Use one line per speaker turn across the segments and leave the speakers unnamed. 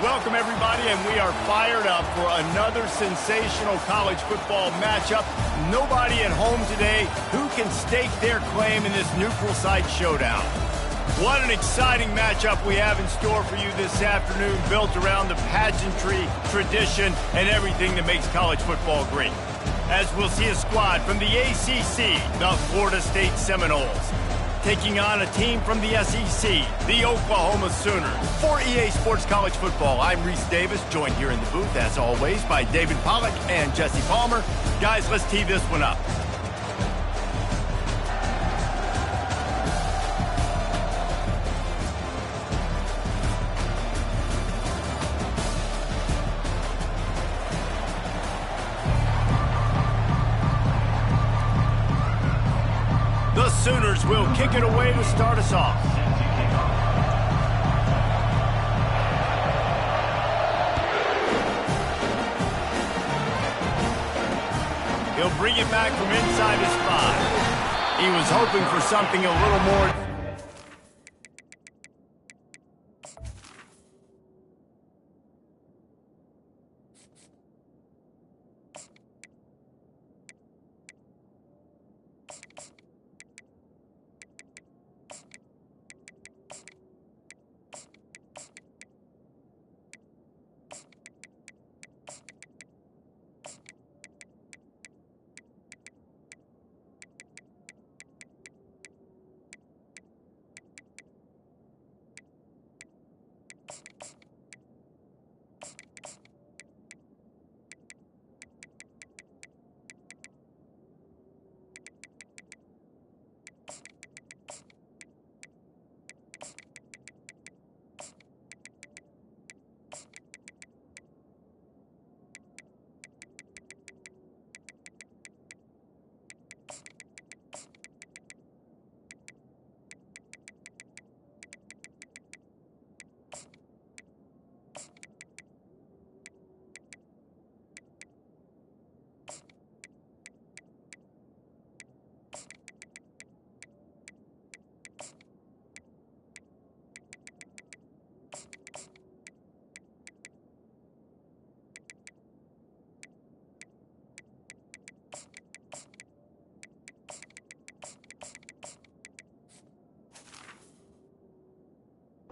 Welcome, everybody, and we are fired up for another sensational college football matchup. Nobody at home today who can stake their claim in this neutral site showdown. What an exciting matchup we have in store for you this afternoon, built around the pageantry, tradition, and everything that makes college football great. As we'll see a squad from the ACC, the Florida State Seminoles, taking on a team from the SEC, the Oklahoma Sooners. For EA Sports College Football, I'm Reese Davis, joined here in the booth, as always, by David Pollack and Jesse Palmer. Guys, let's tee this one up. The Sooners will kick it away to start us off. He'll bring it back from inside his 5. He was hoping for something a little more.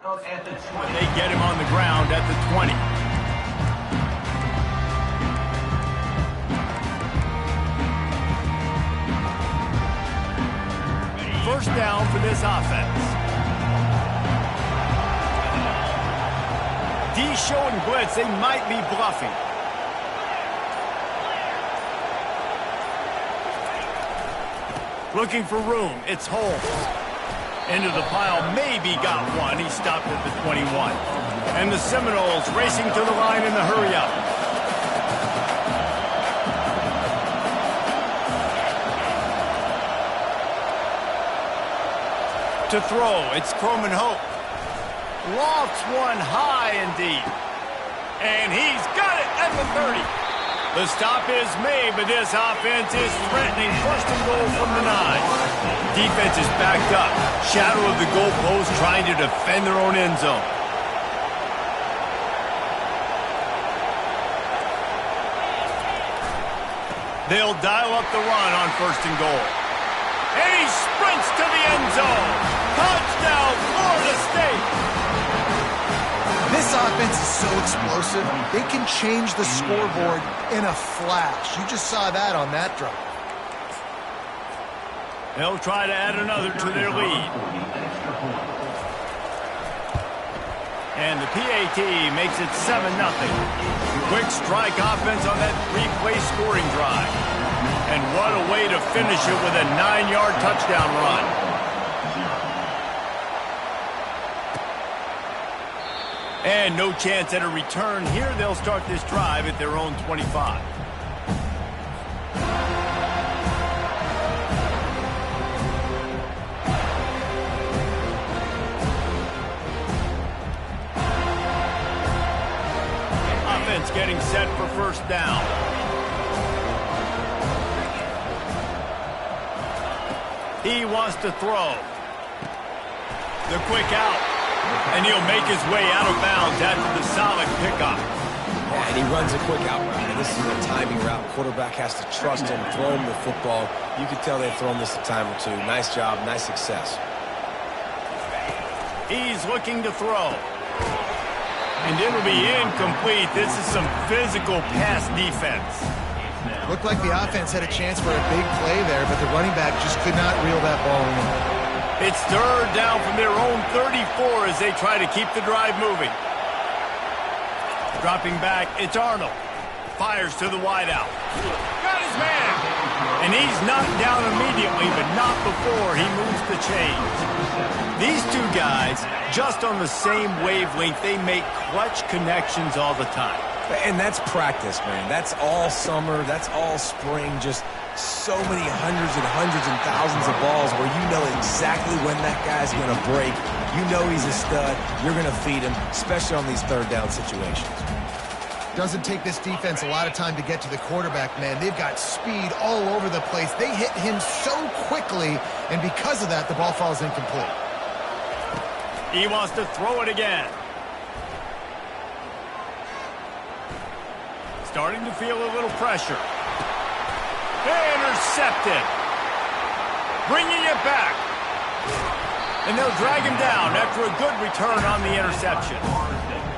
They get him on the ground at the 20. First down for this offense. D showing blitz. They might be bluffing. Looking for room. It's Holmes. Into the pile, maybe got one. He stopped at the 21. And the Seminoles racing to the line in the hurry-up. To throw, it's Croman Hope. Lofts one high and deep. And he's got it at the 30. The stop is made, but this offense is threatening. First and goal from the 9. Defense is backed up. Shadow of the goalpost, trying to defend their own end zone. They'll dial up the run on first and goal. And he sprints to the end zone. Touchdown, Florida State.
This offense is so explosive, they can change the scoreboard in a flash. You just saw that on that drive.
They'll try to add another to their lead. And the PAT makes it 7-0. Quick strike offense on that 3-play scoring drive. And what a way to finish it with a 9-yard touchdown run. And no chance at a return here. They'll start this drive at their own 25. Offense getting set for first down. He wants to throw. The quick out. And he'll make his way out of bounds after the solid pickup.
Yeah, and he runs a quick out route. And this is a timing route. Quarterback has to trust him, throw him the football. You can tell they've thrown this a time or two. Nice job, nice success.
He's looking to throw. And it'll be incomplete. This is some physical pass defense.
Looked like the offense had a chance for a big play there, but the running back just could not reel that ball in.
It's third down from their own 34 as they try to keep the drive moving. Dropping back, it's Arnold. Fires to the wideout. Got his man! And he's knocked down immediately, but not before he moves the chains. These two guys, just on the same wavelength, they make clutch connections all the time.
And that's practice, man. That's all summer. That's all spring. Just so many hundreds and thousands of balls where you know exactly when that guy's going to break. You know he's a stud. You're going to feed him, especially on these third down situations.
Doesn't take this defense a lot of time to get to the quarterback, man. They've got speed all over the place. They hit him so quickly, and because of that, the ball falls incomplete.
He wants to throw it again. Starting to feel a little pressure. Intercepted. Bringing it back. And they'll drag him down after a good return on the interception.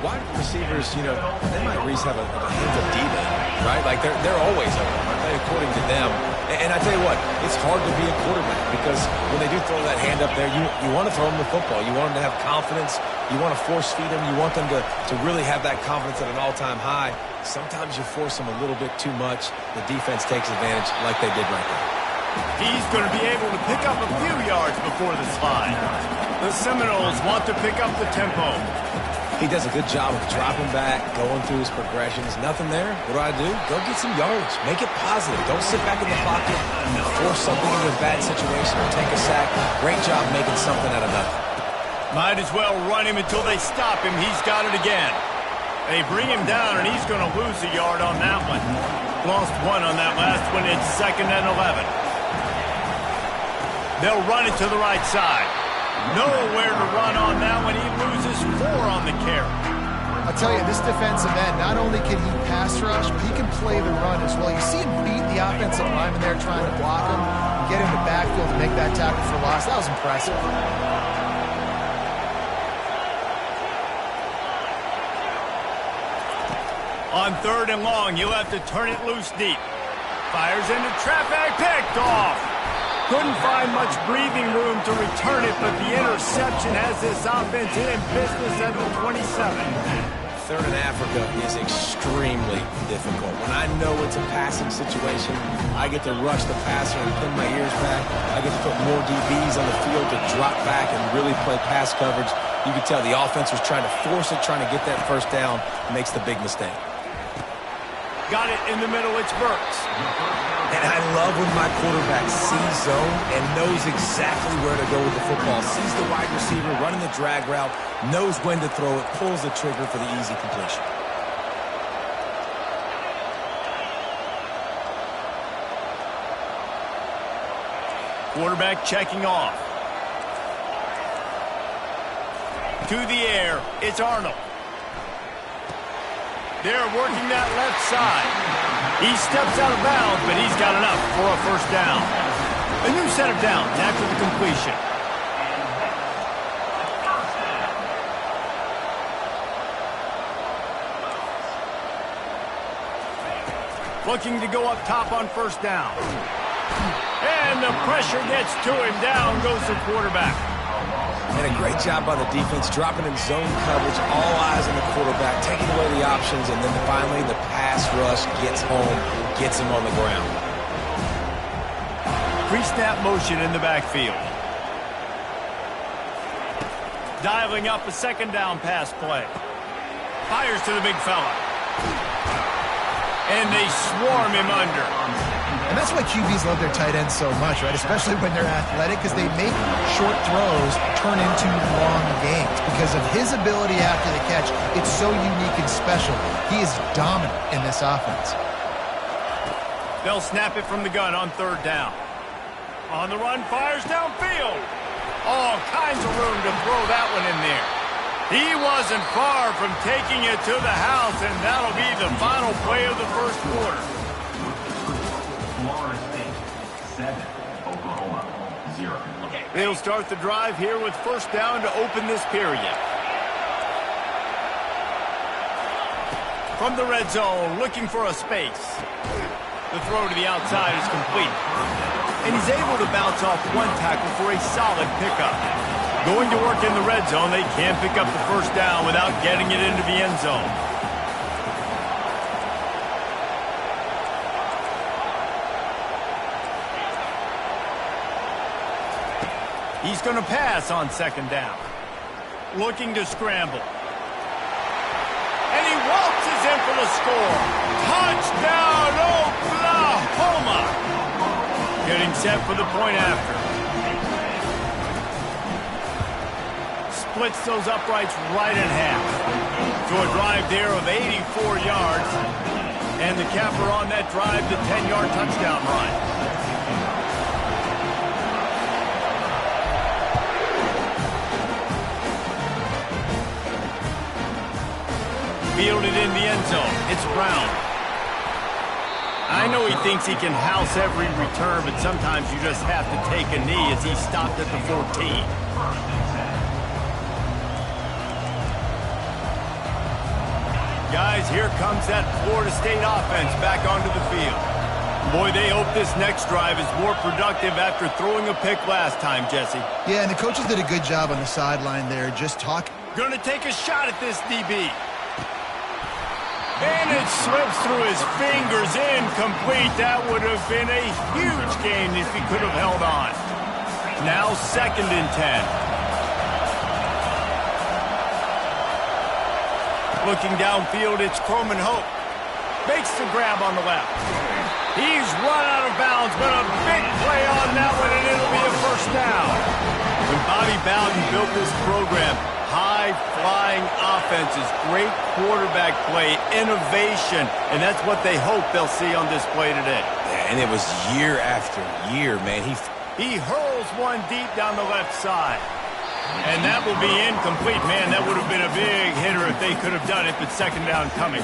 Wide receivers, you know, they might at least have a hint of diva, right? Like, they're always open, aren't they, according to them. And I tell you what, it's hard to be a quarterback because when they do throw that hand up there, you want to throw them the football. You want them to have confidence. You want to force feed them. You want them to really have that confidence at an all-time high. Sometimes you force them a little bit too much. The defense takes advantage like they did right there.
He's going to be able to pick up a few yards before the slide. The Seminoles want to pick up the tempo.
He does a good job of dropping back, going through his progressions. Nothing there. What do? Go get some yards. Make it positive. Don't sit back in the pocket and force something into a bad situation or take a sack. Great job making something out of nothing.
Might as well run him until they stop him. He's got it again. They bring him down, and he's going to lose a yard on that one. Lost one on that last one. It's 2nd and 11. They'll run it to the right side. Nowhere to run on that one. He loses 4 on the carry.
I'll tell you, this defensive end, not only can he pass rush, but he can play the run as well. You see him beat the offensive lineman there trying to block him and get him to backfield to make that tackle for loss. That was impressive.
On 3rd and long, he'll have to turn it loose deep. Fires into traffic, picked off. Couldn't find much breathing room to return it, but the interception has this offense in business at the 27.
Third in Africa is extremely difficult. When I know it's a passing situation, I get to rush the passer and pin my ears back. I get to put more DBs on the field to drop back and really play pass coverage. You can tell the offense was trying to force it, trying to get that first down, makes the big mistake.
Got it in the middle, it's Burks.
And I love when my quarterback sees zone and knows exactly where to go with the football. Sees the wide receiver running the drag route, knows when to throw it, pulls the trigger for the easy completion.
Quarterback checking off. To the air, it's Arnold. They're working that left side. He steps out of bounds, but he's got enough for a first down. A new set of downs after the completion. Looking to go up top on first down. And the pressure gets to him. Down goes the quarterback.
And a great job by the defense, dropping in zone coverage, all eyes on the quarterback, taking away the options, and then finally the pass rush gets home, gets him on the ground.
Pre-snap motion in the backfield. Dialing up a 2nd down pass play. Fires to the big fella. And they swarm him under.
And that's why QBs love their tight ends so much, right? Especially when they're athletic, because they make short throws turn into long gains. Because of his ability after the catch, it's so unique and special. He is dominant in this offense.
They'll snap it from the gun on 3rd down. On the run, fires downfield. All kinds of room to throw that one in there. He wasn't far from taking it to the house, and that'll be the final play of the first quarter.
Florida State 7, Oklahoma 0.
They'll start the drive here with first down to open this period. From the red zone, looking for a space. The throw to the outside is complete. And he's able to bounce off one tackle for a solid pickup. Going to work in the red zone, they can't pick up the first down without getting it into the end zone. He's going to pass on second down. Looking to scramble. And he waltzes in for the score. Touchdown, Oklahoma! Getting set for the point after. Splits those uprights right in half. To a drive there of 84 yards. And the capper on that drive, the 10-yard touchdown run. Fielded in the end zone. It's Brown. I know he thinks he can house every return, but sometimes you just have to take a knee as he stopped at the 14. Guys, here comes that Florida State offense back onto the field. Boy, they hope this next drive is more productive after throwing a pick last time, Jesse.
Yeah, and the coaches did a good job on the sideline there, just talking.
Gonna take a shot at this DB. And it slips through his fingers, incomplete. That would have been a huge gain if he could have held on. Now 2nd and 10. Looking downfield, it's Croman Hope. Makes the grab on the left. He's run out of bounds, but a big play on that one, and it'll be a first down. When Bobby Bowden built this program, high-flying offenses, great quarterback play, innovation, and that's what they hope they'll see on display today.
Yeah, and it was year after year, man.
He hurls one deep down the left side. And that will be incomplete. Man, that would have been a big hitter if they could have done it, but second down coming.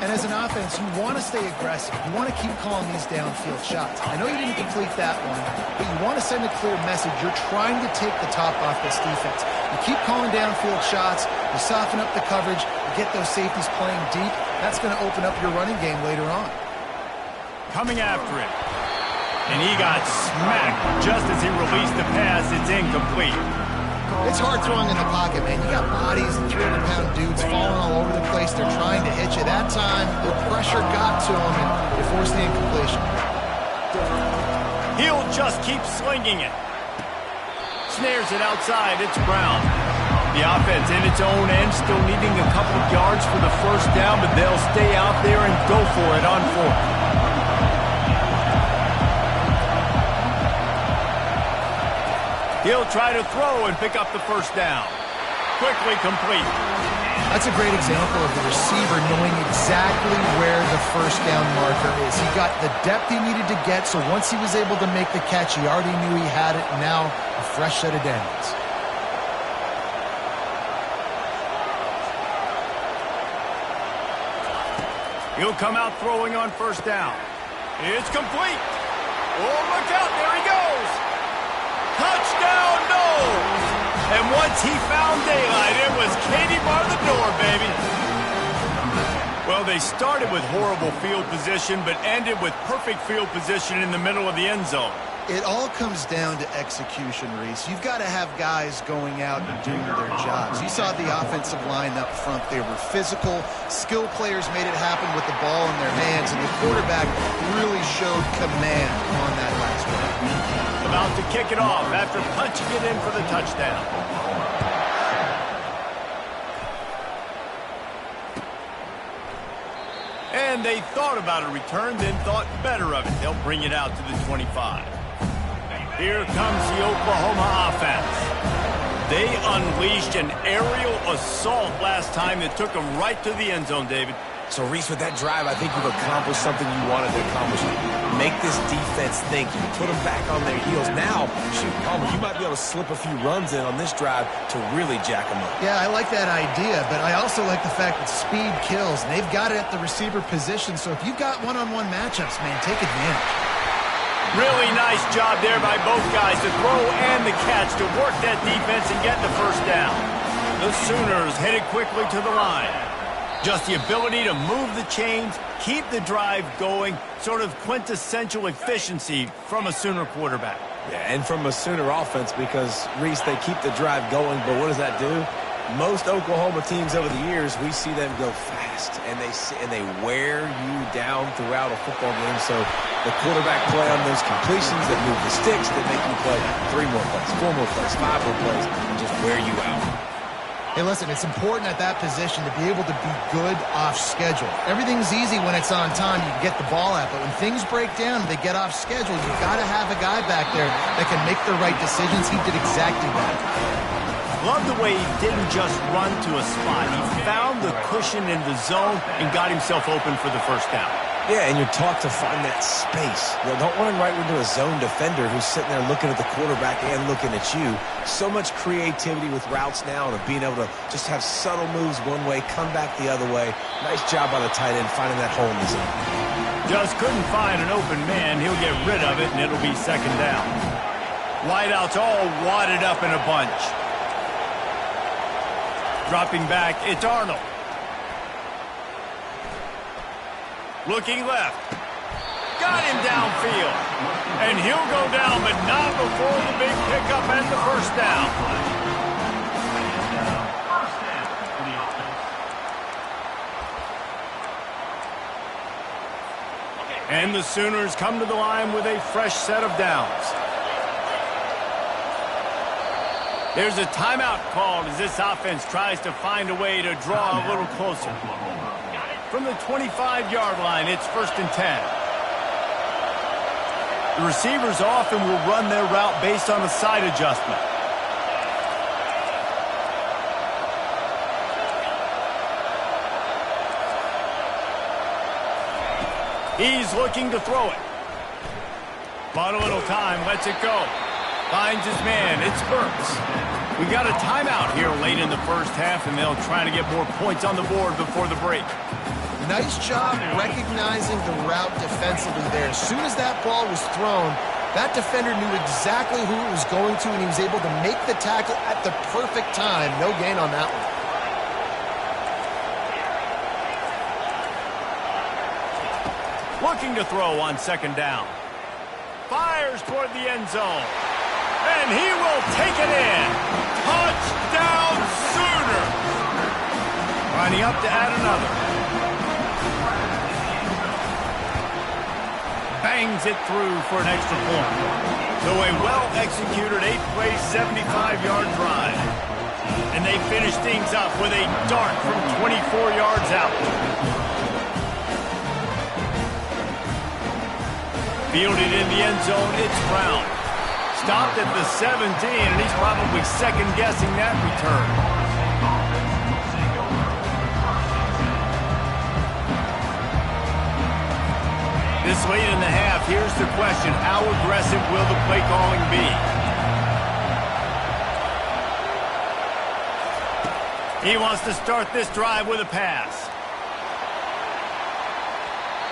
And as an offense, you want to stay aggressive. You want to keep calling these downfield shots. I know you didn't complete that one, but you want to send a clear message. You're trying to take the top off this defense. You keep calling downfield shots, you soften up the coverage, you get those safeties playing deep. That's going to open up your running game later on.
Coming after it. And he got smacked just as he released the pass. It's incomplete.
It's hard throwing in the pocket, man. You got bodies and 300-pound dudes falling all over the place. They're trying to hit you. That time, the pressure got to him, and they forced the incompletion.
He'll just keep slinging it. Snares it outside. It's Brown. The offense in its own end, still needing a couple of yards for the first down, but they'll stay out there and go for it on 4th. He'll try to throw and pick up the first down. Quickly complete.
That's a great example of the receiver knowing exactly where the first down marker is. He got the depth he needed to get, so once he was able to make the catch, he already knew he had it, and now a fresh set of downs.
He'll come out throwing on first down. It's complete. Oh, look out. There he goes. Touchdown, Knowles! And once he found daylight, it was Katie bar the door, baby. Well, they started with horrible field position, but ended with perfect field position in the middle of the end zone.
It all comes down to execution, Reese. You've got to have guys going out and doing their jobs. You saw the offensive line up front. They were physical. Skill players made it happen with the ball in their hands, and the quarterback really showed command on that last one.
About to kick it off after punching it in for the touchdown. And they thought about a return, then thought better of it. They'll bring it out to the 25. Here comes the Oklahoma offense. They unleashed an aerial assault last time that took them right to the end zone, David.
So, Reese, with that drive, I think you've accomplished something you wanted to accomplish. Make this defense think. You put them back on their heels. Now, shoot, Palmer, you might be able to slip a few runs in on this drive to really jack them up.
Yeah, I like that idea, but I also like the fact that speed kills. And they've got it at the receiver position, so if you've got one-on-one matchups, man, take advantage.
Really nice job there by both guys to throw and the catch to work that defense and get the first down. The Sooners headed quickly to the line. Just the ability to move the chains, keep the drive going, sort of quintessential efficiency from a Sooner quarterback.
Yeah, and from a Sooner offense because, Reese, they keep the drive going, but what does that do? Most Oklahoma teams over the years, we see them go fast, and they wear you down throughout a football game. So the quarterback play on those completions that move the sticks, that make you play 3 more plays, 4 more plays, 5 more plays, and just wear you out.
Hey, listen, it's important at that position to be able to be good off schedule. Everything's easy when it's on time. You can get the ball out. But when things break down, they get off schedule. You've got to have a guy back there that can make the right decisions. He did exactly that.
Love the way he didn't just run to a spot. He found the cushion in the zone and got himself open for the first down.
Yeah, and you're taught to find that space. You know, don't run right into a zone defender who's sitting there looking at the quarterback and looking at you. So much creativity with routes now and of being able to just have subtle moves one way, come back the other way. Nice job by the tight end finding that hole in the zone.
Just couldn't find an open man. He'll get rid of it, and it'll be second down. Wideouts all wadded up in a bunch. Dropping back, it's Arnold. Looking left. Got him downfield. And he'll go down, but not before the big pickup and the first down. And the Sooners come to the line with a fresh set of downs. There's a timeout called as this offense tries to find a way to draw a little closer. From the 25-yard line, it's 1st and 10. The receivers often will run their route based on a side adjustment. He's looking to throw it. Bought a little time, lets it go. Finds his man, it's Burks. We got a timeout here late in the first half, and they'll try to get more points on the board before the break.
Nice job recognizing the route defensively there. As soon as that ball was thrown, that defender knew exactly who it was going to, and he was able to make the tackle at the perfect time. No gain on that one.
Looking to throw on second down. Fires toward the end zone. And he will take it in. Touchdown Sooners. Lining up to add another. Bangs it through for an extra point. So a well-executed 8-play, 75-yard drive. And they finish things up with a dart from 24 yards out. Fielded in the end zone, it's Brown. Stopped at the 17, and he's probably second-guessing that return. This late in the half, here's the question. How aggressive will the play calling be? He wants to start this drive with a pass.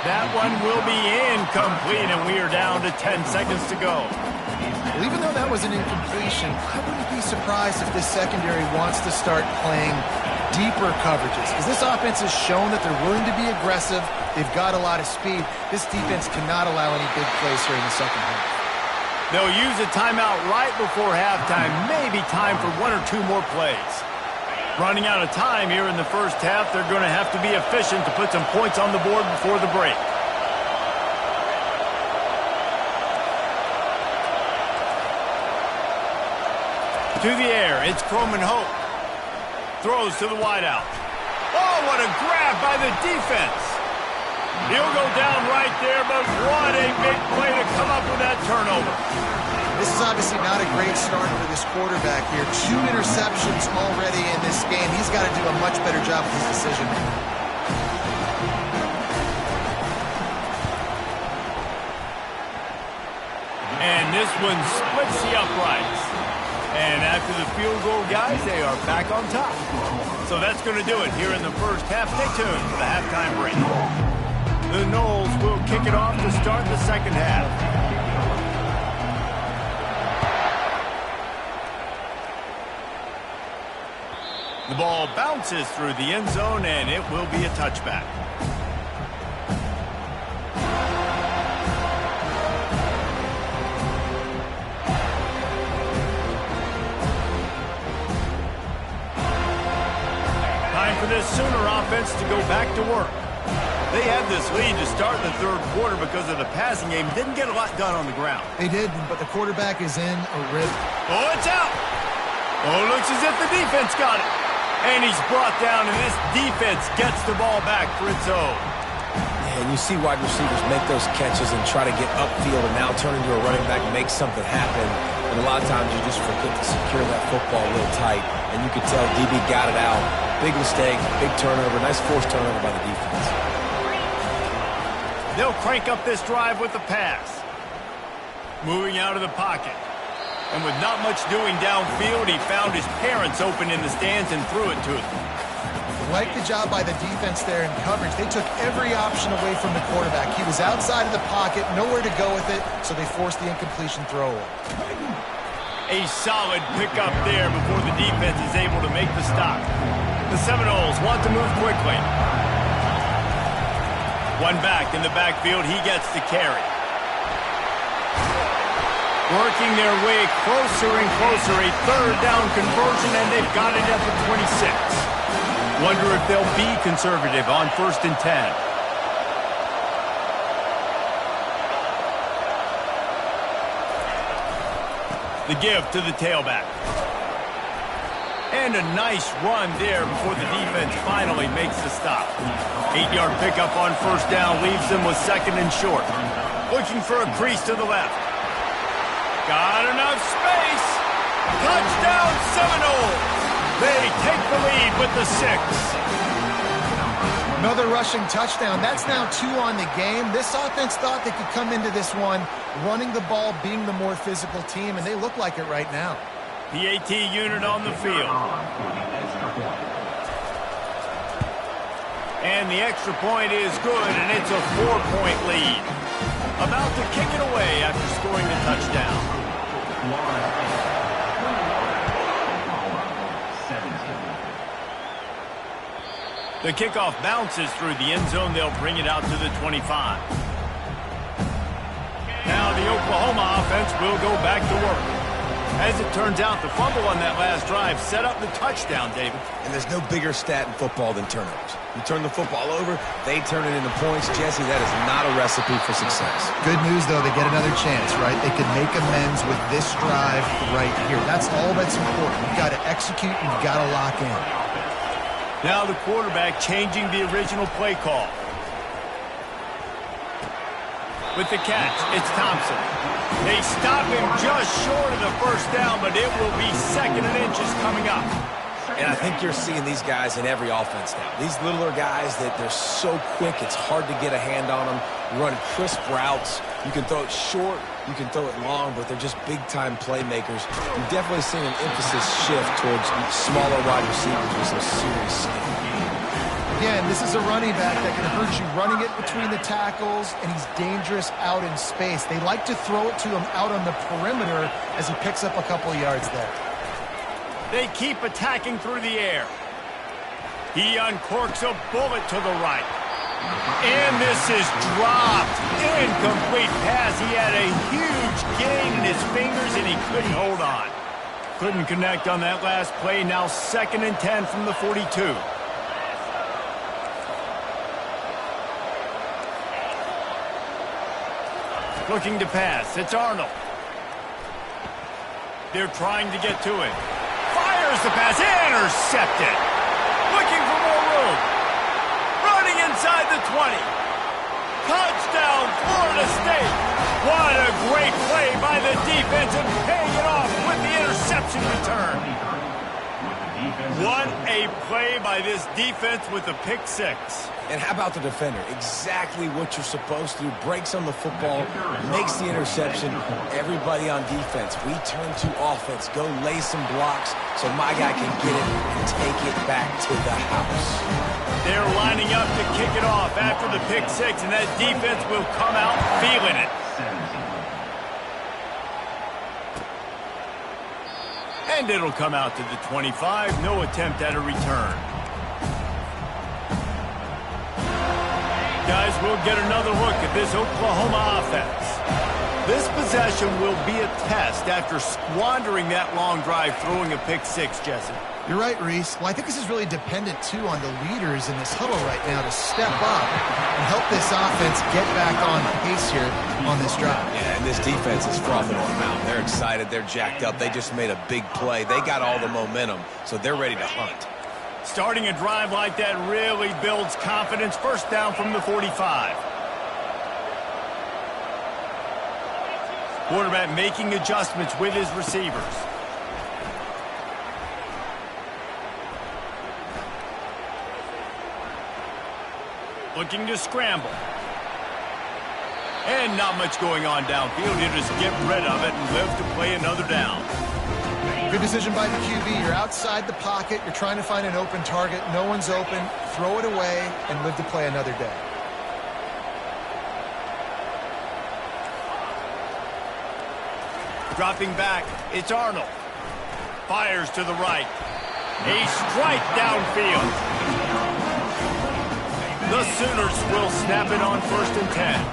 That one will be incomplete, and we are down to 10 seconds to go.
Well, even though that was an incompletion, I wouldn't be surprised if this secondary wants to start playing deeper coverages, because this offense has shown that they're willing to be aggressive. They've got a lot of speed. This defense cannot allow any big plays here in the second half.
They'll use a timeout right before halftime, maybe time for 1 or 2 more plays. Running out of time here in the first half, they're going to have to be efficient to put some points on the board before the break. To the air, it's Croman Hope. Throws to the wideout. Oh, what a grab by the defense. He'll go down right there, but what a big play to come up with that turnover.
This is obviously not a great start for this quarterback here. 2 interceptions already in this game. He's got to do a much better job with his decision.
this one splits the uprights. And after the field goal, guys, they are back on top. So that's going to do it here in the first half. Stay tuned for the halftime break. The Noles will kick it off to start the second half. The ball bounces through the end zone, and it will be a touchback. Time for this Sooner offense to go back to work. They had this lead to start the third quarter because of the passing game. Didn't get a lot done on the ground.
They did, but the quarterback is in a rhythm.
Oh, it's out. Oh, looks as if the defense got it. And he's brought down, and this defense gets the ball back for its own.
And you see wide receivers make those catches and try to get upfield and now turn into a running back and make something happen. And a lot of times you just forget to secure that football a little tight. And you could tell DB got it out. Big mistake, big turnover, nice forced turnover by the defense.
They'll crank up this drive with the pass. Moving out of the pocket. And with not much doing downfield, he found his parents open in the stands and threw it to them.
Like the job by the defense there in coverage. They took every option away from the quarterback. He was outside of the pocket, nowhere to go with it, so they forced the incompletion throw.
A solid pickup there before the defense is able to make the stop. The Seminoles want to move quickly. One back in the backfield, he gets the carry. Working their way closer and closer, a third down conversion, and they've got it at the 26. Wonder if they'll be conservative on 1st and 10. The give to the tailback. And a nice run there before the defense finally makes the stop. 8-yard pickup on 1st down leaves them with 2nd and short. Looking for a crease to the left. Got enough space. Touchdown Seminoles. They take the lead with the 6.
Another rushing touchdown. That's now 2 on the game. This offense thought they could come into this one running the ball, being the more physical team, and they look like it right now.
PAT unit on the field. And the extra point is good, and it's a 4-point lead. About to kick it away after scoring the touchdown. The kickoff bounces through the end zone. They'll bring it out to the 25. Now the Oklahoma offense will go back to work. As it turns out, the fumble on that last drive set up the touchdown, David.
And there's no bigger stat in football than turnovers. You turn the football over, they turn it into points. Jesse, that is not a recipe for success.
Good news, though, they get another chance, right? They can make amends with this drive right here. That's all that's important. You've got to execute, you've got to lock in.
Now the quarterback changing the original play call. With the catch, it's Thompson. They stop him just short of the 1st down, but it will be 2nd and inches coming up.
And I think you're seeing these guys in every offense now. These littler guys that they're so quick, it's hard to get a hand on them. Run crisp routes. You can throw it short, you can throw it long, but they're just big-time playmakers. You've definitely seen an emphasis shift towards smaller wide receivers with some serious skill.
Again, this is a running back that can hurt you running it between the tackles, and he's dangerous out in space. They like to throw it to him out on the perimeter as he picks up a couple of yards there.
They keep attacking through the air. He uncorks a bullet to the right. And this is dropped. Incomplete pass. He had a huge gain in his fingers, and he couldn't hold on. Couldn't connect on that last play. Now 2nd and 10 from the 42. Looking to pass. It's Arnold. They're trying to get to him. Fires the pass. Intercepted. Looking for more room. Running inside the 20. Touchdown, Florida State. What a great play by the defense and paying it off with the interception return. What a play by this defense with a pick six.
And how about the defender? Exactly what you're supposed to do. Breaks on the football, makes the interception. Everybody on defense, we turn to offense. Go lay some blocks so my guy can get it and take it back to the house.
They're lining up to kick it off after the pick six, and that defense will come out feeling it. And it'll come out to the 25. No attempt at a return. Guys, we'll get another look at this Oklahoma offense. This possession will be a test after squandering that long drive throwing a pick six, Jesse.
You're right, Reese. Well, I think this is really dependent, too, on the leaders in this huddle right now to step up and help this offense get back on pace here on this drive.
Yeah, and this defense is frothing at the mouth. They're excited. They're jacked up. They just made a big play. They got all the momentum, so they're ready to hunt.
Starting a drive like that really builds confidence. First down from the 45. Quarterback making adjustments with his receivers. Looking to scramble. And not much going on downfield. He'll just get rid of it and live to play another down.
Good decision by the QB. You're outside the pocket. You're trying to find an open target. No one's open. Throw it away and live to play another day.
Dropping back, it's Arnold. Fires to the right. A strike downfield. The Sooners will snap it on 1st and 10.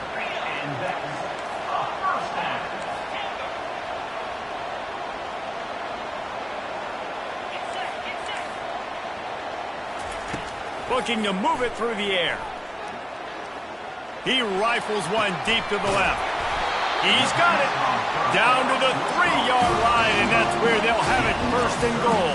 Looking to move it through the air. He rifles one deep to the left. He's got it. Down to the 3-yard line, and that's where they'll have it 1st and goal.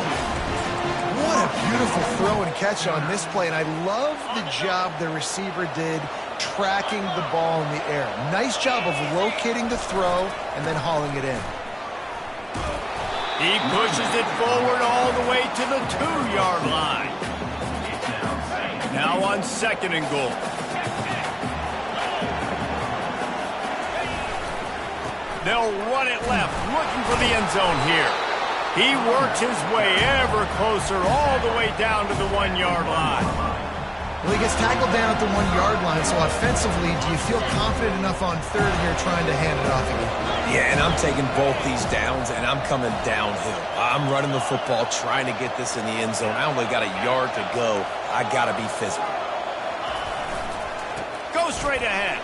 What a beautiful throw and catch on this play, and I love the job the receiver did tracking the ball in the air. Nice job of locating the throw and then hauling it in.
He pushes it forward all the way to the 2-yard line. Now on 2nd and goal. They'll run it left, looking for the end zone here. He works his way ever closer all the way down to the 1-yard line.
Well, he gets tackled down at the 1-yard line, so offensively, do you feel confident enough on 3rd here trying to hand it off again?
Yeah, and I'm taking both these downs, and I'm coming downhill. I'm running the football, trying to get this in the end zone. I only got a yard to go. I got to be physical.
Go straight ahead.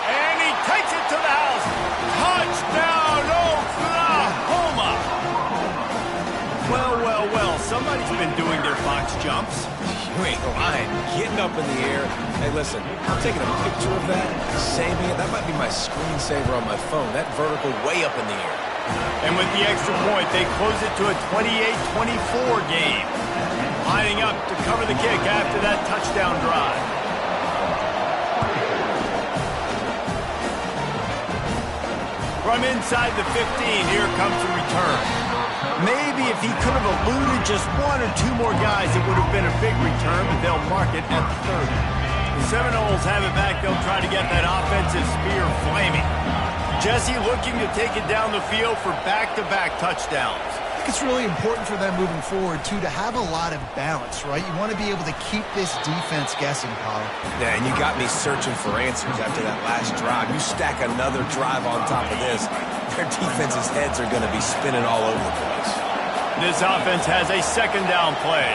And he takes it to the house. Touchdown, Oklahoma! Well, well, well, somebody's been doing their box jumps.
You ain't lying. Getting up in the air. Hey, listen, I'm taking a picture of that, saving it. That might be my screensaver on my phone. That vertical way up in the air.
And with the extra point, they close it to a 28-24 game. Lining up to cover the kick after that touchdown drive. From inside the 15, here comes the return. Maybe if he could have eluded just 1 or 2 more guys, it would have been a big return, but they'll mark it at the 30. The Seminoles have it back. They'll try to get that offensive spear flaming. Jesse looking to take it down the field for back-to-back touchdowns.
I think it's really important for them moving forward, too, to have a lot of balance, right? You want to be able to keep this defense guessing, Paul.
Yeah, and you got me searching for answers after that last drive. You stack another drive on top of this, their defense's heads are going to be spinning all over the place.
This offense has a 2nd down play.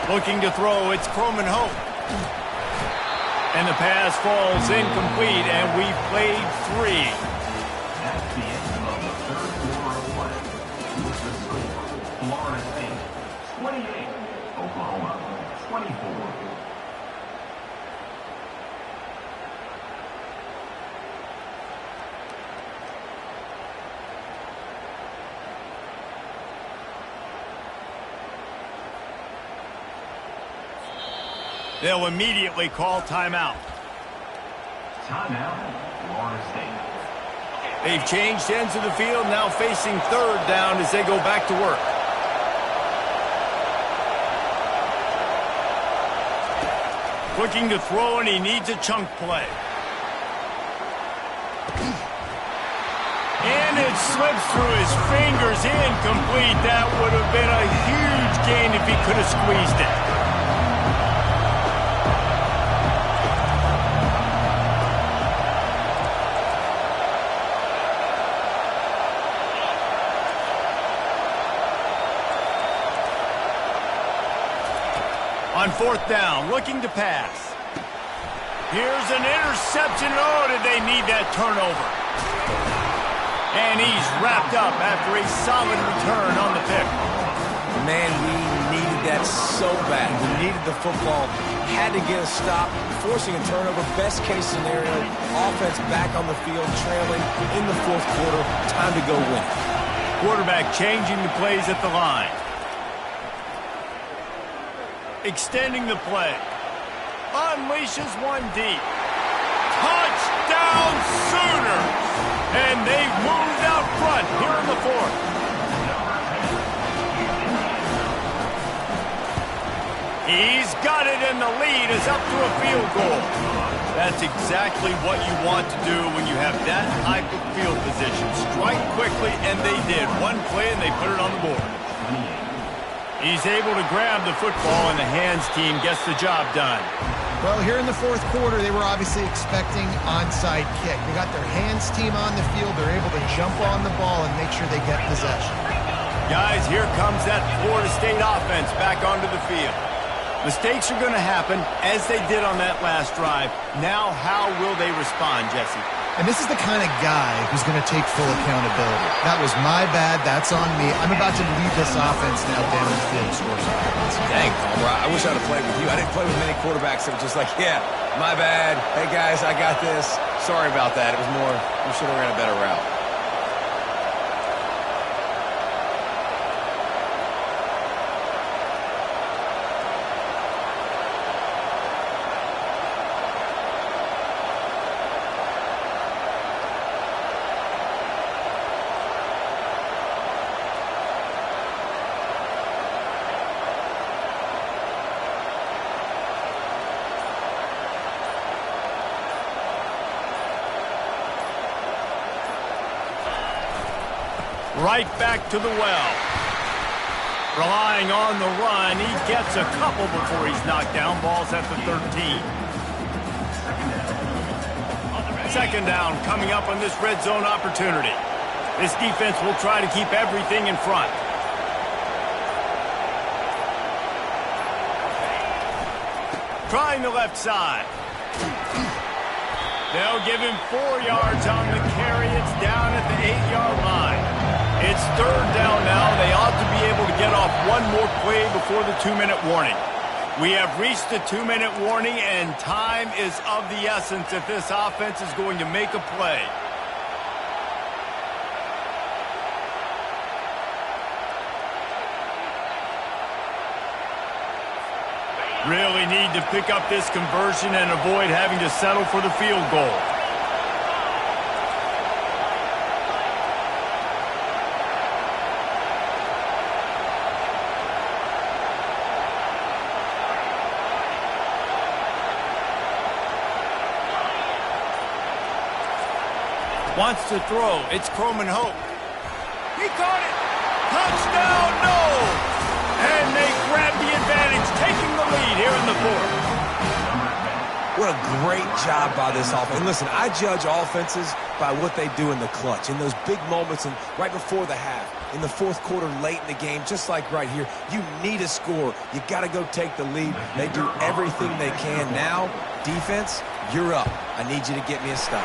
Looking to throw, it's Croman Hope. And the pass falls incomplete, and we've played 3.
That's the end of the 3rd quarter of play. With the score, Florida State 28, Oklahoma 24.
They'll immediately call timeout.
Timeout, Florida State.
They've changed ends of the field, now facing third down as they go back to work. Looking to throw, and he needs a chunk play. And it slips through his fingers, incomplete. That would have been a huge gain if he could have squeezed it. On fourth down, looking to pass. Here's an interception. Oh, did they need that turnover? And he's wrapped up after a solid return on the pick.
Man, we needed that so bad. We needed the football. Had to get a stop, forcing a turnover. Best case scenario, offense back on the field, trailing in the fourth quarter. Time to go win.
Quarterback changing the plays at the line. Extending the play. Unleashes one deep. Touchdown Sooners! And they've moved out front here in the fourth. He's got it, and the lead is up to a field goal. That's exactly what you want to do when you have that type of field position. Strike quickly, and they did. One play, and they put it on the board. He's able to grab the football, and the hands team gets the job done.
Well, here in the fourth quarter, they were obviously expecting onside kick. They got their hands team on the field. They're able to jump on the ball and make sure they get possession.
Guys, here comes that Florida State offense back onto the field. Mistakes are going to happen, as they did on that last drive. Now, how will they respond, Jesse?
And this is the kind of guy who's going to take full accountability. That was my bad. That's on me. I'm about to lead this offense now down the field and score some points.
Dang, Palmer, I wish I would have played with you. I didn't play with many quarterbacks that were just like, yeah, my bad. Hey, guys, I got this. Sorry about that. It was more, we should have ran a better route.
Right back to the well. Relying on the run, he gets a couple before he's knocked down. Ball's at the 13. Second down coming up on this red zone opportunity. This defense will try to keep everything in front. Trying the left side. They'll give him 4 yards on the carry. It's down at the 8-yard line. It's third down now. They ought to be able to get off one more play before the 2-minute warning. We have reached the 2-minute warning, and time is of the essence if this offense is going to make a play. Really need to pick up this conversion and avoid having to settle for the field goal. Wants to throw. It's Croman Hope. He caught it. Touchdown, no! And they grab the advantage, taking the lead here in the fourth.
What a great job by this offense. And listen, I judge offenses by what they do in the clutch, in those big moments and right before the half, in the fourth quarter, late in the game, just like right here. You need a score. You got to go take the lead. They do everything they can. Now, defense, you're up. I need you to get me a stop.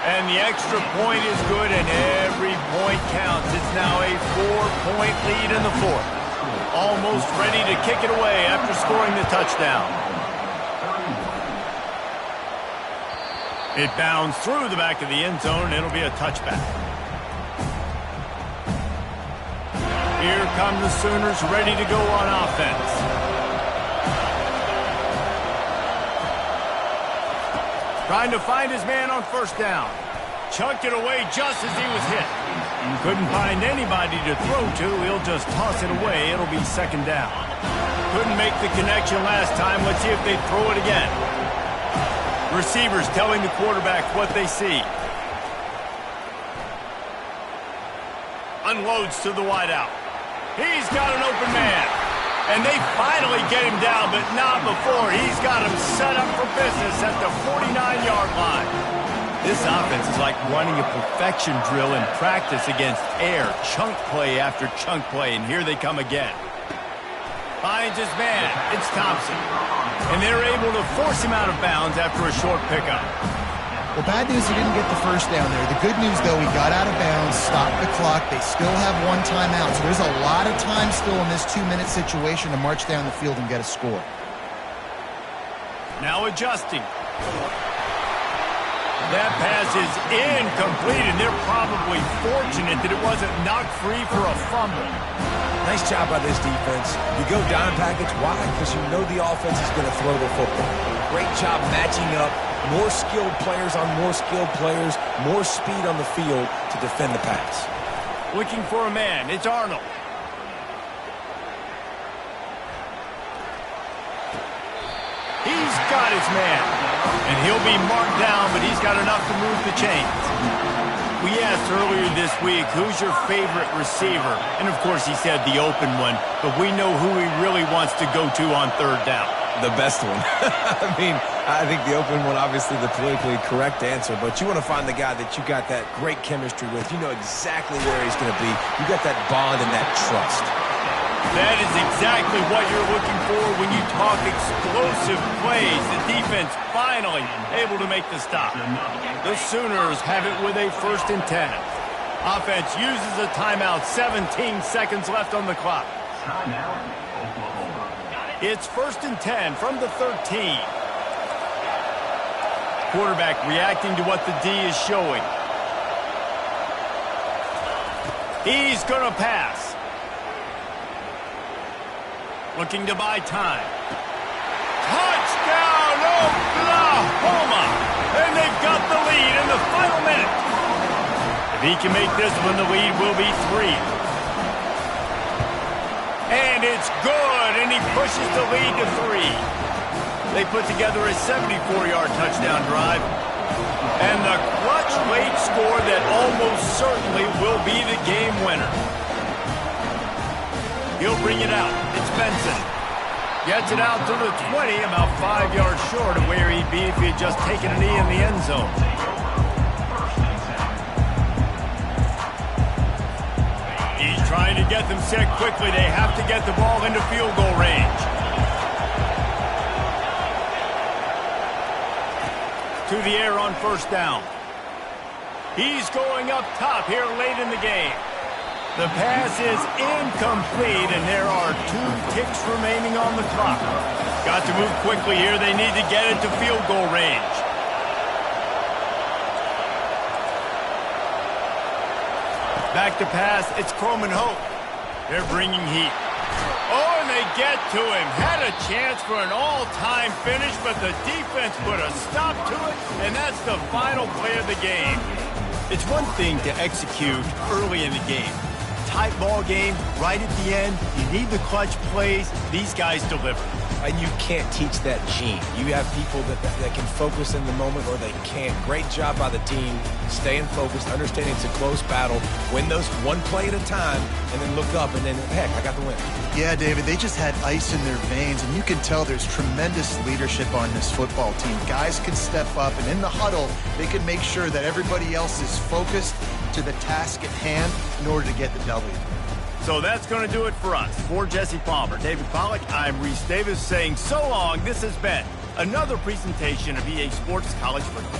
And the extra point is good, and every point counts. It's now a 4-point lead in the fourth. Almost ready to kick it away after scoring the touchdown. It bounds through the back of the end zone. It'll be a touchback. Here come the Sooners ready to go on offense. Trying to find his man on first down. chucked it away just as he was hit. Couldn't find anybody to throw to. He'll just toss it away. It'll be second down. Couldn't make the connection last time. Let's see if they throw it again. Receivers telling the quarterback what they see. Unloads to the wideout. He's got an open man. And they finally get him down, but not before. He's got him set up for business at the 49-yard line. This offense is like running a perfection drill in practice against air. Chunk play after chunk play, and here they come again. Finds his man. It's Thompson. And they're able to force him out of bounds after a short pickup.
Well, bad news, he didn't get the first down there. The good news, though, he got out of bounds, stopped the clock. They still have one timeout, so there's a lot of time still in this 2-minute situation to march down the field and get a score.
Now adjusting. That pass is incomplete, and they're probably fortunate that it wasn't knocked free for a fumble.
Nice job by this defense. You go dime package. Why? Because you know the offense is going to throw the football. Great job matching up. More skilled players on more skilled players. More speed on the field to defend the pass.
Looking for a man. It's Arnold. He's got his man. And he'll be marked down, but he's got enough to move the chains. We asked earlier this week, who's your favorite receiver? And, of course, he said the open one, but we know who he really wants to go to on third down.
The best one. I mean, I think the open one, obviously the politically correct answer, but you want to find the guy that you got that great chemistry with. You know exactly where he's going to be. You got that bond and that trust.
That is exactly what you're looking for when you talk explosive plays. The defense finally able to make the stop. The Sooners have it with a 1st and 10. Offense uses a timeout. 17 seconds left on the clock. It's 1st and 10 from the 13. Quarterback reacting to what the D is showing. He's going to pass. Looking to buy time. Touchdown, Oklahoma! And they've got the lead in the final minute. If he can make this one, the lead will be 3. And it's good, and he pushes the lead to 3. They put together a 74-yard touchdown drive. And the clutch late score that almost certainly will be the game winner. He'll bring it out. It's Benson. Gets it out to the 20, about 5 yards short of where he'd be if he had just taken a knee in the end zone. He's trying to get them set quickly. They have to get the ball into field goal range. To the air on 1st down. He's going up top here late in the game. The pass is incomplete, and there are 2 ticks remaining on the clock. Got to move quickly here. They need to get it to field goal range. Back to pass. It's Croman Hope. They're bringing heat. Oh, and they get to him. Had a chance for an all-time finish, but the defense put a stop to it, and that's the final play of the game. It's one thing to execute early in the game. Tight ball game, right at the end. You need the clutch plays. These guys deliver.
And you can't teach that gene. You have people that can focus in the moment or they can't. Great job by the team, staying focused, understanding it's a close battle, win those one play at a time, and then look up, and then, heck, I got the win.
Yeah, David, they just had ice in their veins, and you can tell there's tremendous leadership on this football team. Guys can step up, and in the huddle, they can make sure that everybody else is focused to the task at hand in order to get the W.
So that's going to do it for us. For Jesse Palmer, David Pollack, I'm Reese Davis saying so long. This has been another presentation of EA Sports College Football.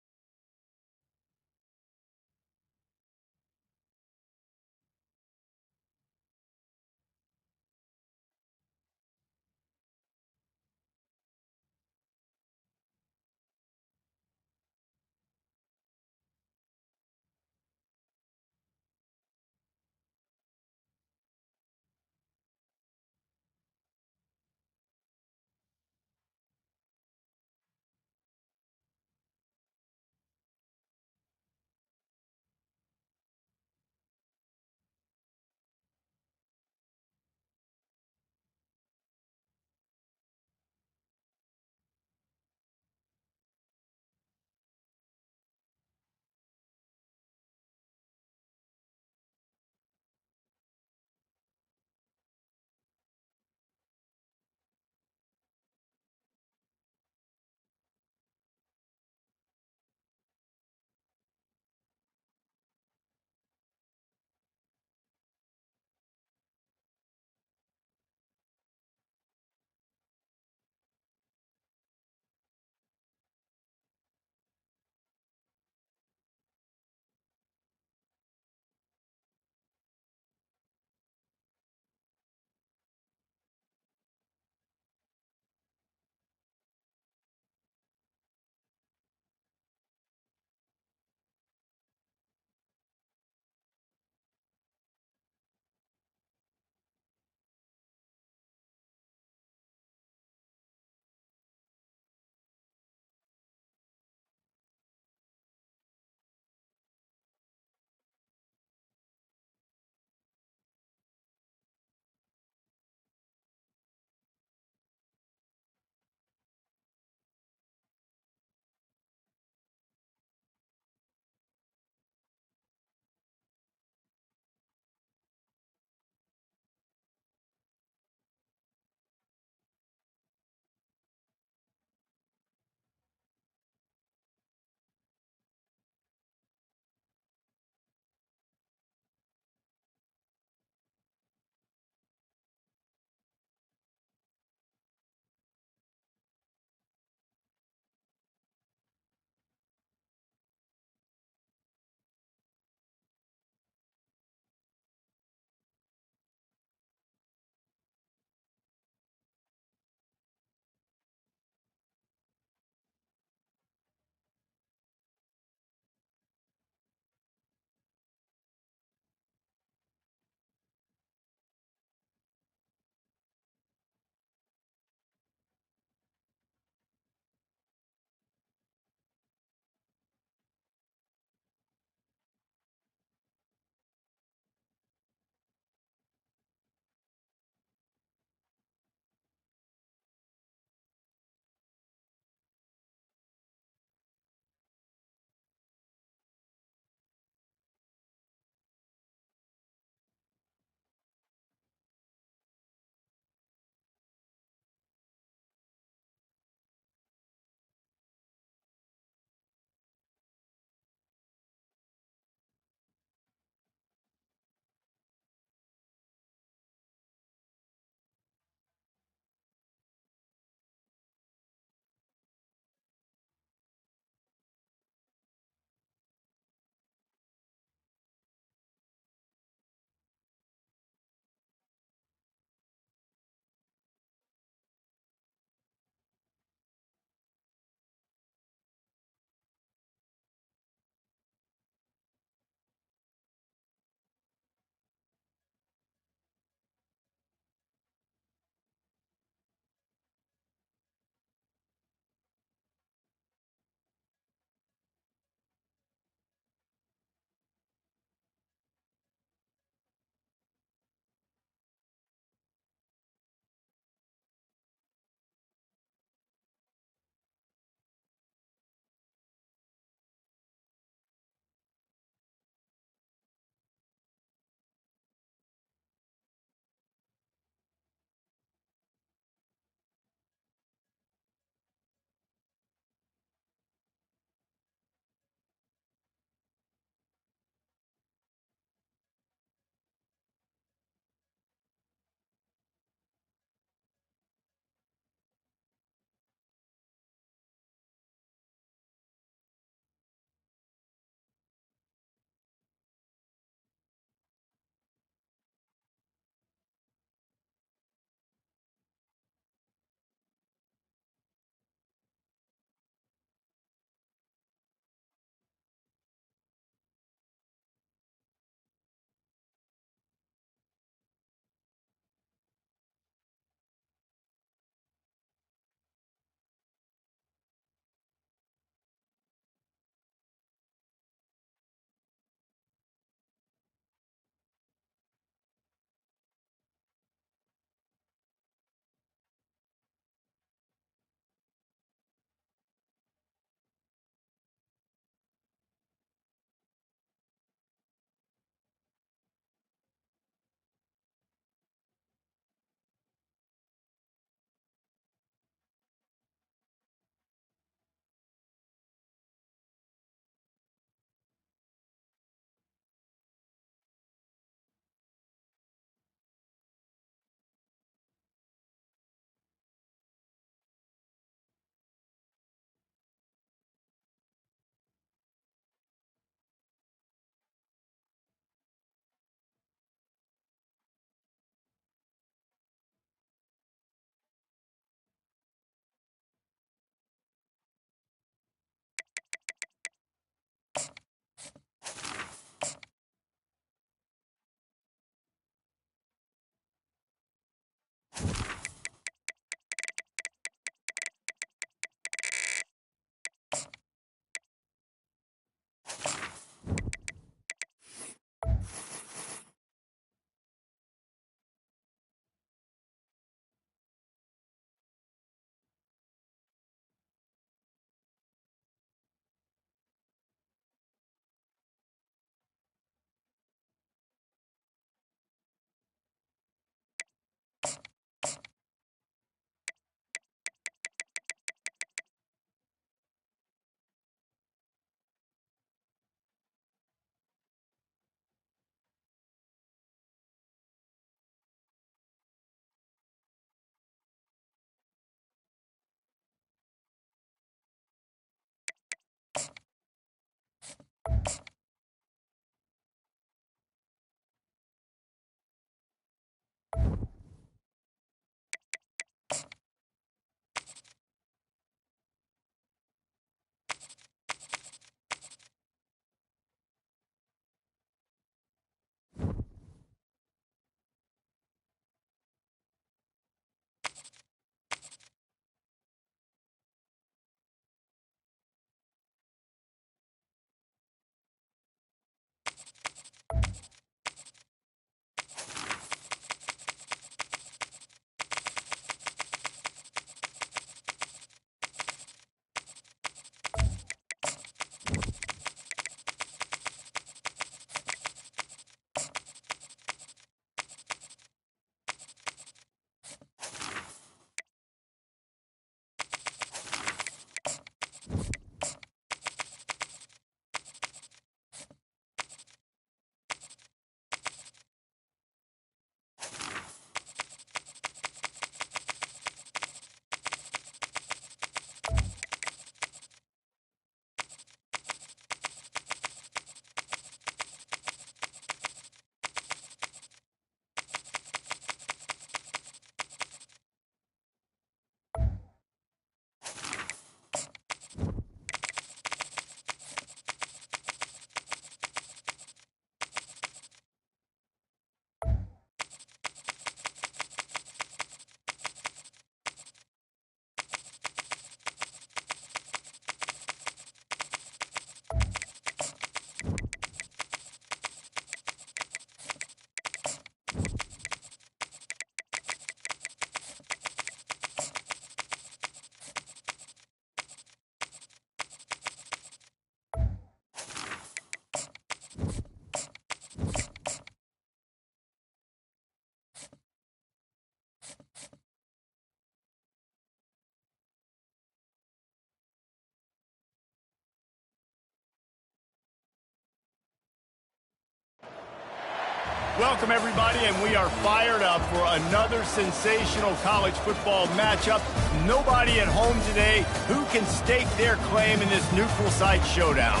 Welcome, everybody, and we are fired up for another sensational college football matchup. Nobody at home today who can stake their claim in this neutral site showdown.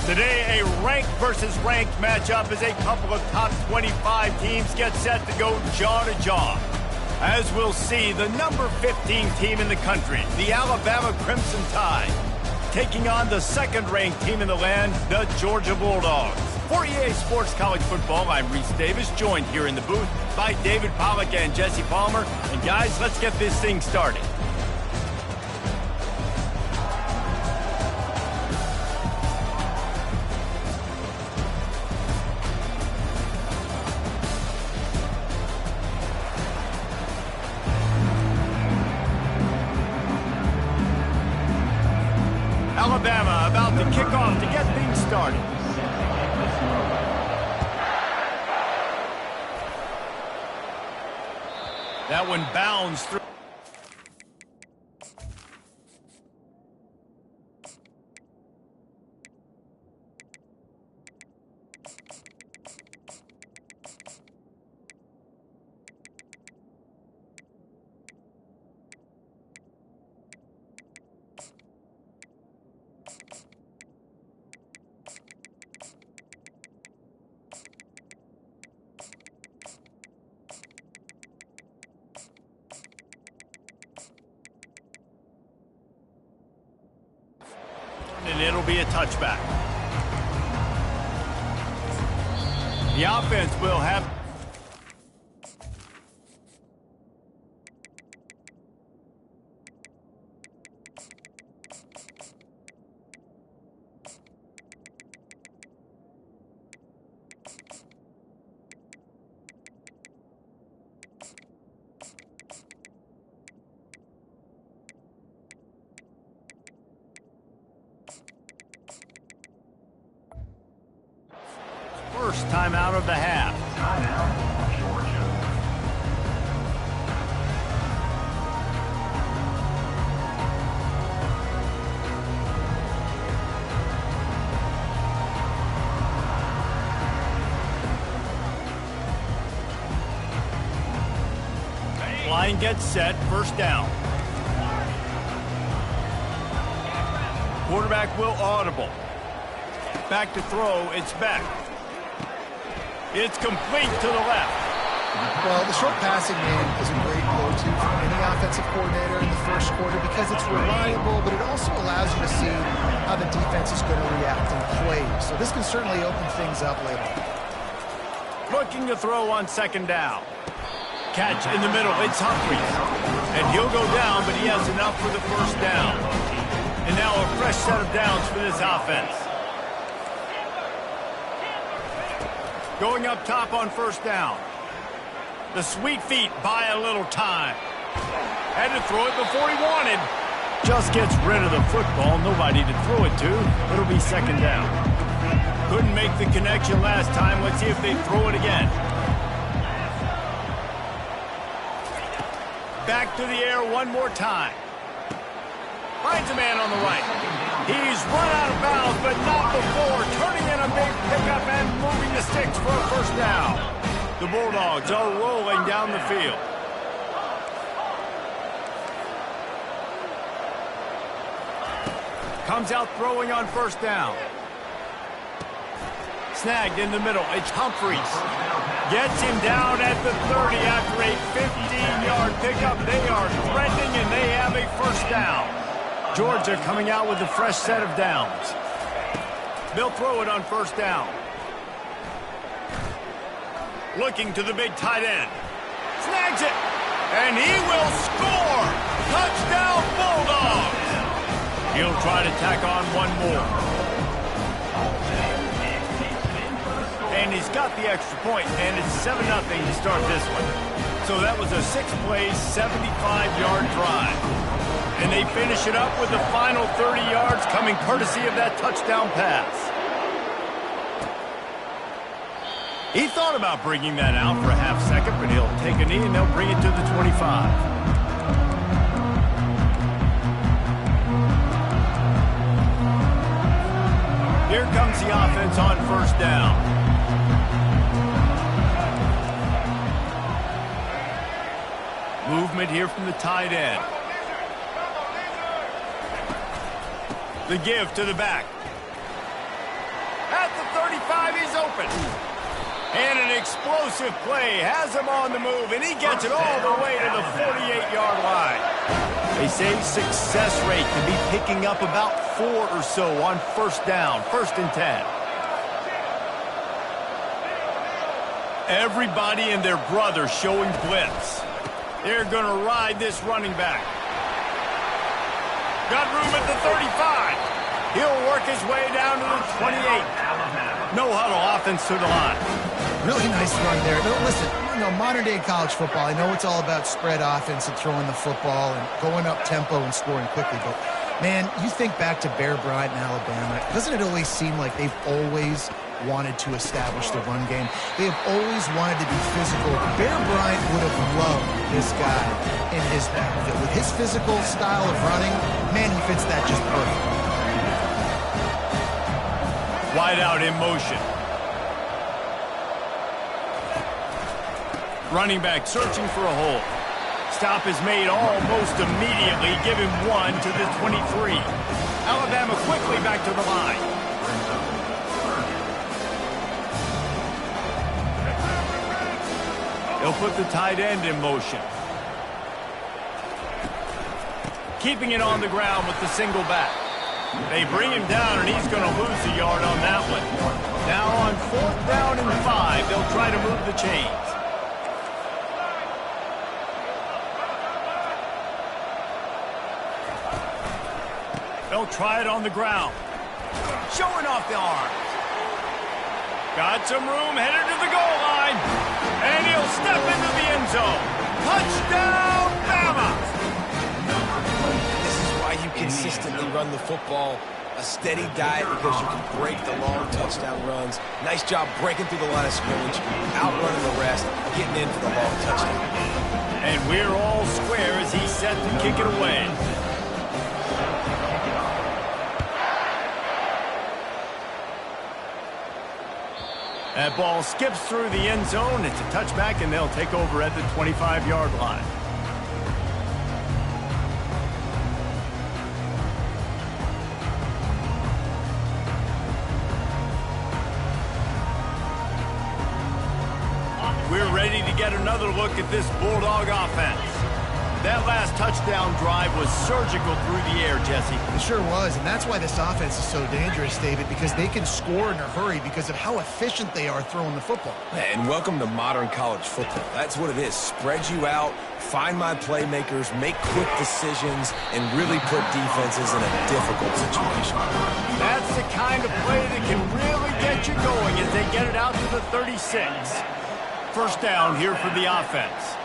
Today, a ranked versus ranked matchup as a couple of top 25 teams get set to go jaw to jaw. As we'll see, the number 15 team in the country, the Alabama Crimson Tide, taking on the second-ranked team in the land, the Georgia Bulldogs. For EA Sports College Football, I'm Reese Davis, joined here in the booth by David Pollack and Jesse Palmer. And guys, let's get this thing started. Alabama about to kick off to get things started. That one bounds through. And it'll be a touchback. The offense will have... First time out of the half.
Timeout, Georgia.
Line gets set, first down. Quarterback will audible. Back to throw, it's back. It's complete to the left.
Well, the short passing game is a great go-to for any offensive coordinator in the first quarter because it's reliable, but it also allows you to see how the defense is going to react in plays. So this can certainly open things up later.
Looking to throw on second down. Catch in the middle, it's Humphries. And he'll go down, but he has enough for the first down. And now a fresh set of downs for this offense. Going up top on first down. The sweet feet buy a little time. Had to throw it before he wanted. Just gets rid of the football. Nobody to throw it to. It'll be second down. Couldn't make the connection last time. Let's see if they throw it again. Back to the air one more time. Finds a man on the right. He's run out of bounds, but not before. Turning in a big pickup and moving the sticks for a first down. The Bulldogs are rolling down the field. Comes out throwing on first down. Snagged in the middle. It's Humphries. Gets him down at the 30 after a 15-yard pickup. They are threatening, and they have a first down. Georgia coming out with a fresh set of downs. They'll throw it on first down. Looking to the big tight end. Snags it. And he will score. Touchdown Bulldogs. He'll try to tack on one more. And he's got the extra point, and it's 7-0 to start this one. So that was a 6-play, 75-yard drive. And they finish it up with the final 30 yards coming courtesy of that touchdown pass. He thought about bringing that out for a half second, but he'll take a knee and they'll bring it to the 25. Here comes the offense on first down. Movement here from the tight end. The give to the back. At the 35, he's open. And an explosive play has him on the move, and he gets it all the way to the 48-yard line. They say success rate can be picking up about 4 or so on first down, 1st and 10. Everybody and their brother showing blitz. They're going to ride this running back. Got room at the 35. He'll work his way down to the 28. No huddle offense to the line.
Really nice run there. No, listen, modern-day college football, I know it's all about spread offense and throwing the football and going up tempo and scoring quickly, but, man, you think back to Bear Bryant in Alabama, doesn't it always seem like they've always wanted to establish the run game? They have always wanted to be physical. Bear Bryant would have loved this guy in his backfield. With his physical style of running, man, he fits that just perfect.
Wide out in motion. Running back searching for a hole. Stop is made almost immediately. Give him 1 to the 23. Alabama quickly back to the line. They'll put the tight end in motion. Keeping it on the ground with the single back. They bring him down, and he's going to lose a yard on that one. Now on 4th down and 5, they'll try to move the chains. They'll try it on the ground. Showing off the arm. Got some room, headed to the goal line. And he'll step into the end zone. Touchdown, Bama!
This is why you consistently run the football. A steady diet because you can break the long touchdown runs. Nice job breaking through the line of scrimmage, outrunning the rest, getting in for the long touchdown.
And we're all square as he's set to kick it away. That ball skips through the end zone. It's a touchback, and they'll take over at the 25-yard line. We're ready to get another look at this Bulldog offense. That last touchdown drive was surgical through the air, Jesse.
It sure was, and that's why this offense is so dangerous, David, because they can score in a hurry because of how efficient they are throwing the football.
And welcome to modern college football. That's what it is. Spread you out, find my playmakers, make quick decisions, and really put defenses in a difficult situation.
That's the kind of play that can really get you going as they get it out to the 36. First down here for the offense.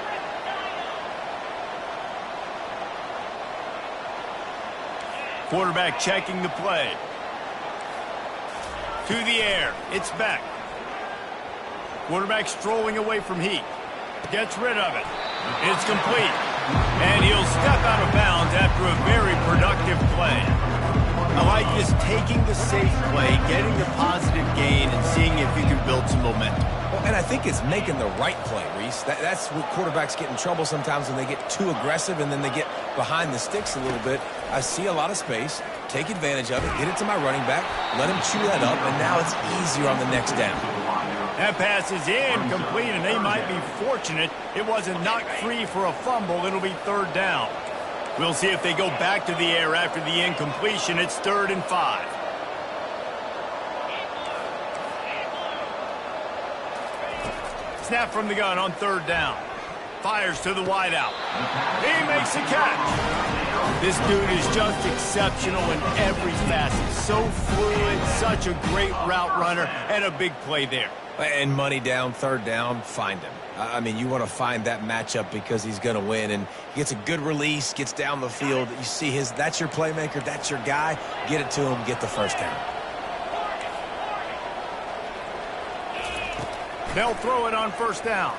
Quarterback checking the play. To the air. It's back. Quarterback strolling away from heat. Gets rid of it. It's complete. And he'll step out of bounds after a very productive play. I like this, taking the safe play, getting the positive gain, and seeing if you can build some momentum.
Well, and I think it's making the right play, Reese. That's what quarterbacks get in trouble sometimes when they get too aggressive and then they get behind the sticks a little bit. I see a lot of space, take advantage of it, get it to my running back, let him chew that up, and now it's easier on the next down.
That pass is incomplete, and they might be fortunate it wasn't knocked free for a fumble. It'll be 3rd down. We'll see if they go back to the air after the incompletion. It's 3rd and 5. Snap from the gun on 3rd down. Fires to the wideout. He makes a catch. This dude is just exceptional in every facet. So fluid, such a great route runner, and a big play there.
And money down, 3rd down, find him. I mean, you want to find that matchup because he's going to win. And he gets a good release, gets down the field. You see that's your playmaker, that's your guy. Get it to him, get the 1st down.
They'll throw it on 1st down.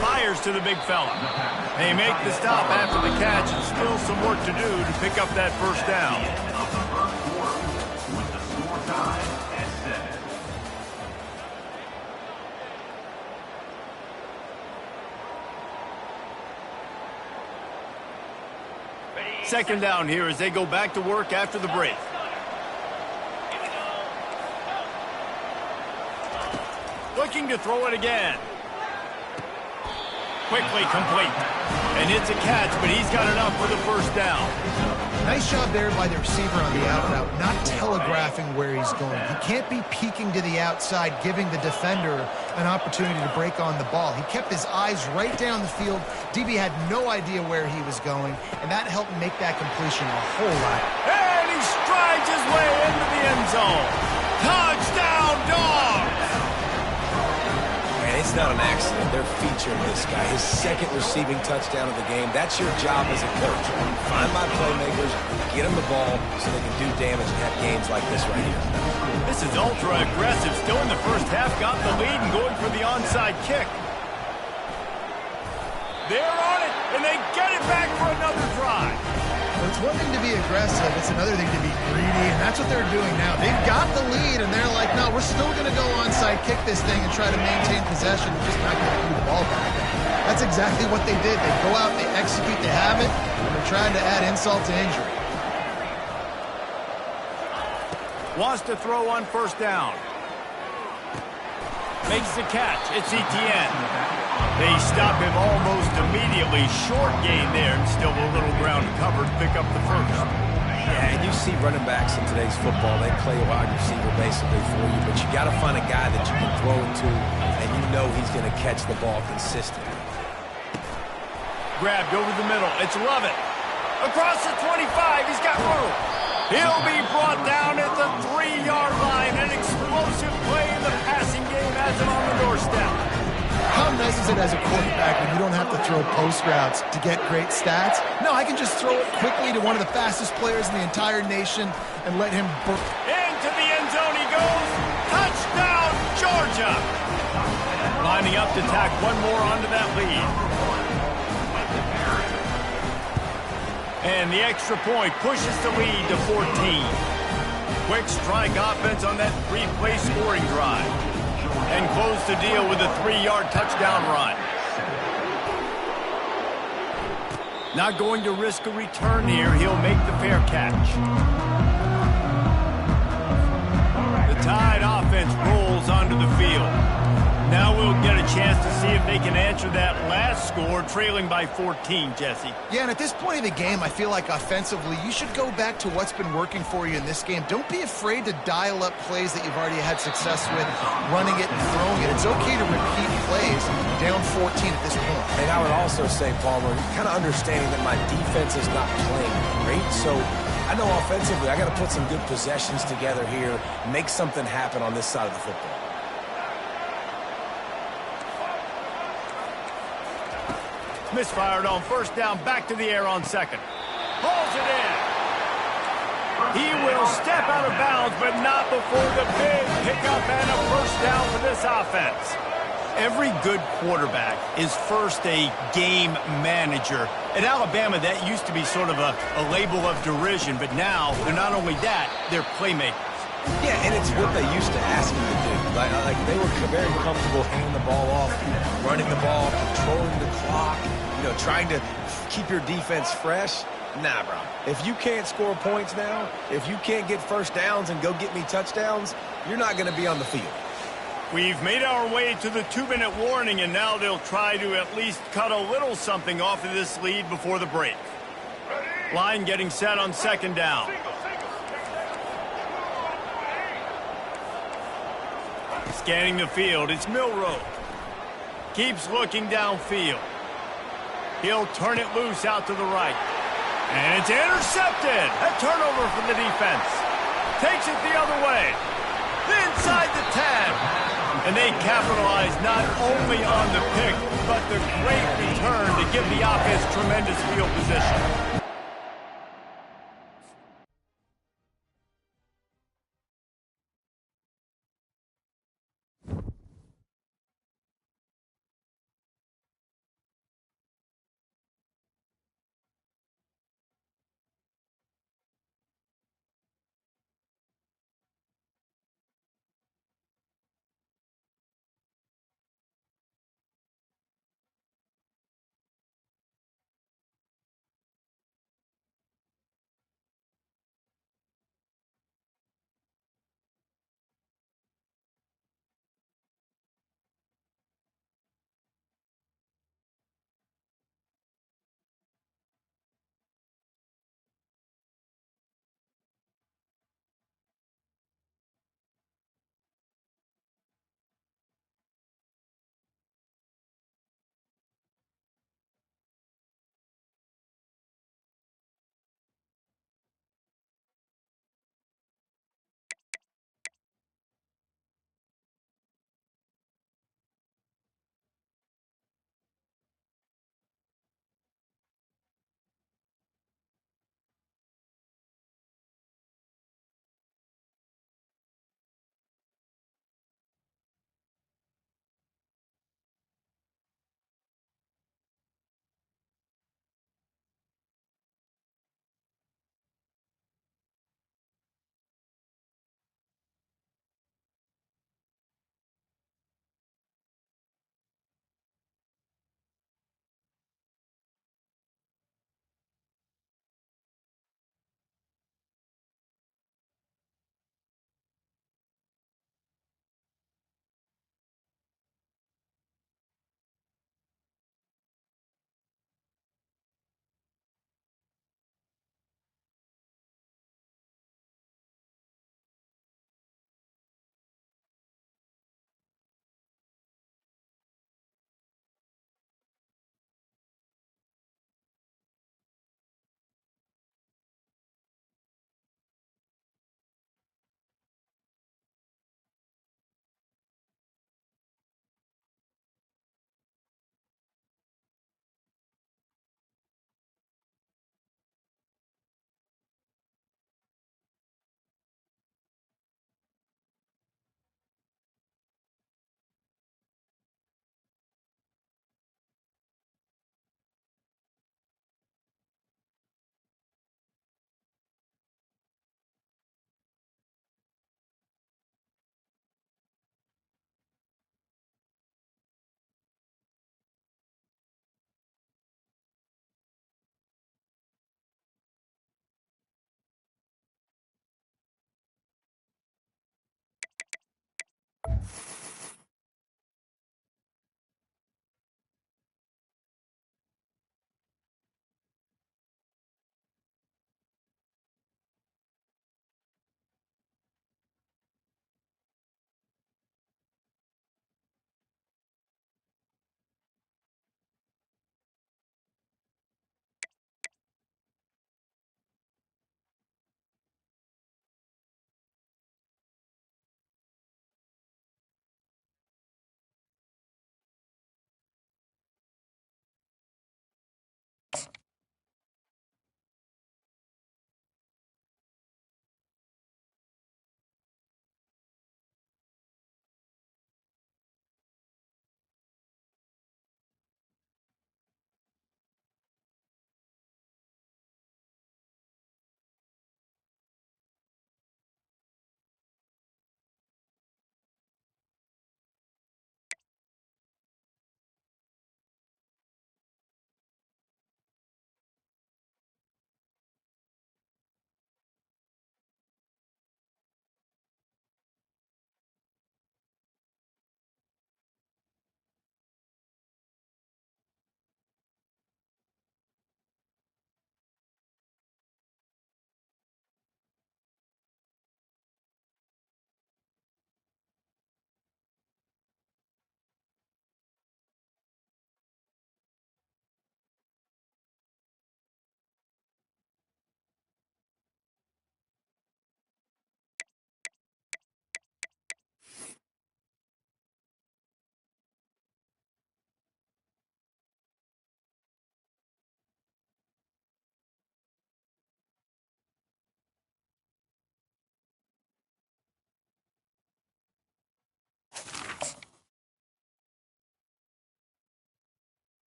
Fires to the big fella. They make the stop after the catch, and still some work to do to pick up that 1st down.
With the score tied at 7.
Second down here as they go back to work after the break. Looking to throw it again. Quickly complete. And it's a catch, but he's got enough for the first down.
Nice job there by the receiver on the out route, not telegraphing where he's going. He can't be peeking to the outside, giving the defender an opportunity to break on the ball. He kept his eyes right down the field. DB had no idea where he was going, and that helped make that completion a whole lot.
And he strides his way into the end zone. Touchdown, Dogs!
And it's not an accident. They're featuring this guy. His second receiving touchdown of the game. That's your job as a coach. Find my playmakers, get them the ball so they can do damage and have games like this right here.
This is ultra aggressive. Still in the first half, got the lead and going for the onside kick. They're on it, and they get it back for another drive.
Well, it's one thing to be aggressive. It's another thing to be greedy, and that's what they're doing now. They've got the lead, and they're like, no, we're still going to go onside kick this thing and try to maintain possession. We're just not going to give the ball back. That's exactly what they did. They go out, they execute, they have it, and they're trying to add insult to injury.
Wants to throw on first down. Makes the catch. It's Etienne. They stop him almost immediately. Short gain there, and still a little ground covered. Pick up the first.
Yeah, and you see running backs in today's football, they play a wide receiver basically for you, but you got to find a guy that you can throw into, and you know he's going to catch the ball consistently.
Grabbed over the middle. It's Lovett. Across the 25. He's got room. He'll be brought down at the 3-yard line. An explosive play in the passing game has him on the doorstep.
How nice is it as a quarterback when you don't have to throw post routes to get great stats? No, I can just throw it quickly to one of the fastest players in the entire nation and let him burst.
Into the end zone he goes. Touchdown, Georgia. Lining up to tack one more onto that lead. And the extra point pushes the lead to 14. Quick strike offense on that 3-play scoring drive. And close the deal with a 3-yard touchdown run. Not going to risk a return here. He'll make the fair catch. The Tide offense rolls onto the field. Now we'll get a chance to see if they can answer that last score, trailing by 14, Jesse.
Yeah, and at this point of the game, I feel like offensively, you should go back to what's been working for you in this game. Don't be afraid to dial up plays that you've already had success with, running it and throwing it. It's okay to repeat plays down 14 at this point.
And I would also say, Palmer, kind of understanding that my defense is not playing great, so I know offensively I got to put some good possessions together here, make something happen on this side of the football.
Misfired on first down, back to the air on second. Hauls it in. He will step out of bounds, but not before the big pickup and a first down for this offense. Every good quarterback is first a game manager. At Alabama, that used to be sort of a label of derision, but now they're not only that, they're playmakers.
Yeah, and it's what they used to ask him to do. Like they were very comfortable handing the ball off, running the ball, controlling the clock, trying to keep your defense fresh. Nah, bro. If you can't score points now, if you can't get first downs and go get me touchdowns, you're not going to be on the field.
We've made our way to the 2-minute warning, and now they'll try to at least cut a little something off of this lead before the break. Line getting set on second down. Scanning the field, it's Milroe. Keeps looking downfield. He'll turn it loose out to the right. And it's intercepted. A turnover from the defense. Takes it the other way. Inside the 10. And they capitalize not only on the pick, but the great return to give the offense tremendous field position.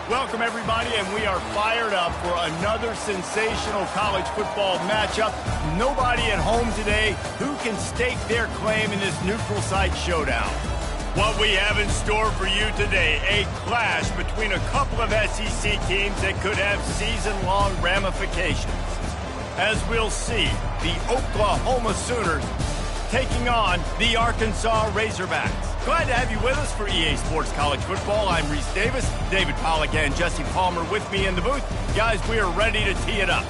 Welcome, everybody, and we are fired up for another sensational college football matchup. Nobody at home today who can stake their claim in this neutral site showdown. What we have in store for you today, a clash between a couple of SEC teams that could have season-long ramifications. As we'll see, the Oklahoma Sooners taking on the Arkansas Razorbacks. Glad to have you with us for EA Sports College Football. I'm Reese Davis, David Pollack and Jesse Palmer with me in the booth. Guys, we are ready to tee it up.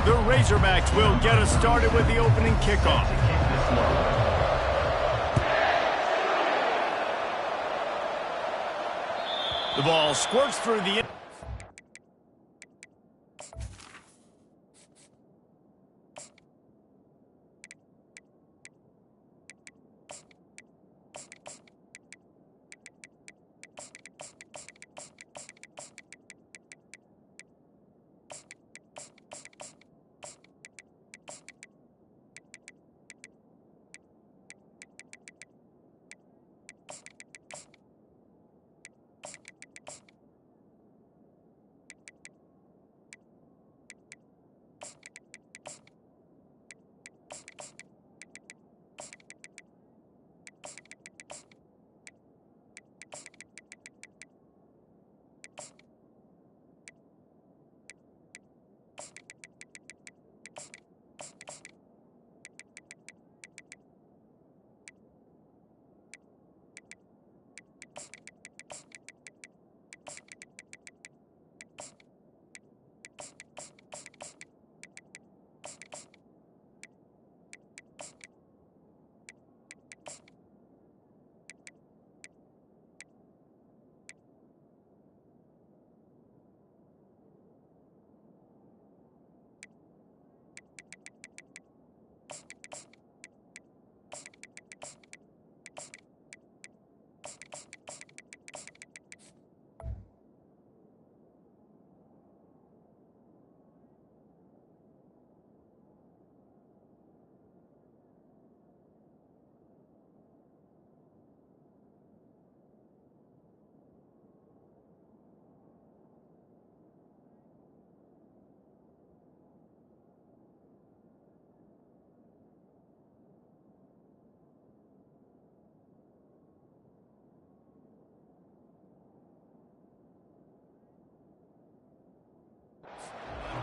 The Razorbacks will get us started with the opening kickoff. The ball squirts through the...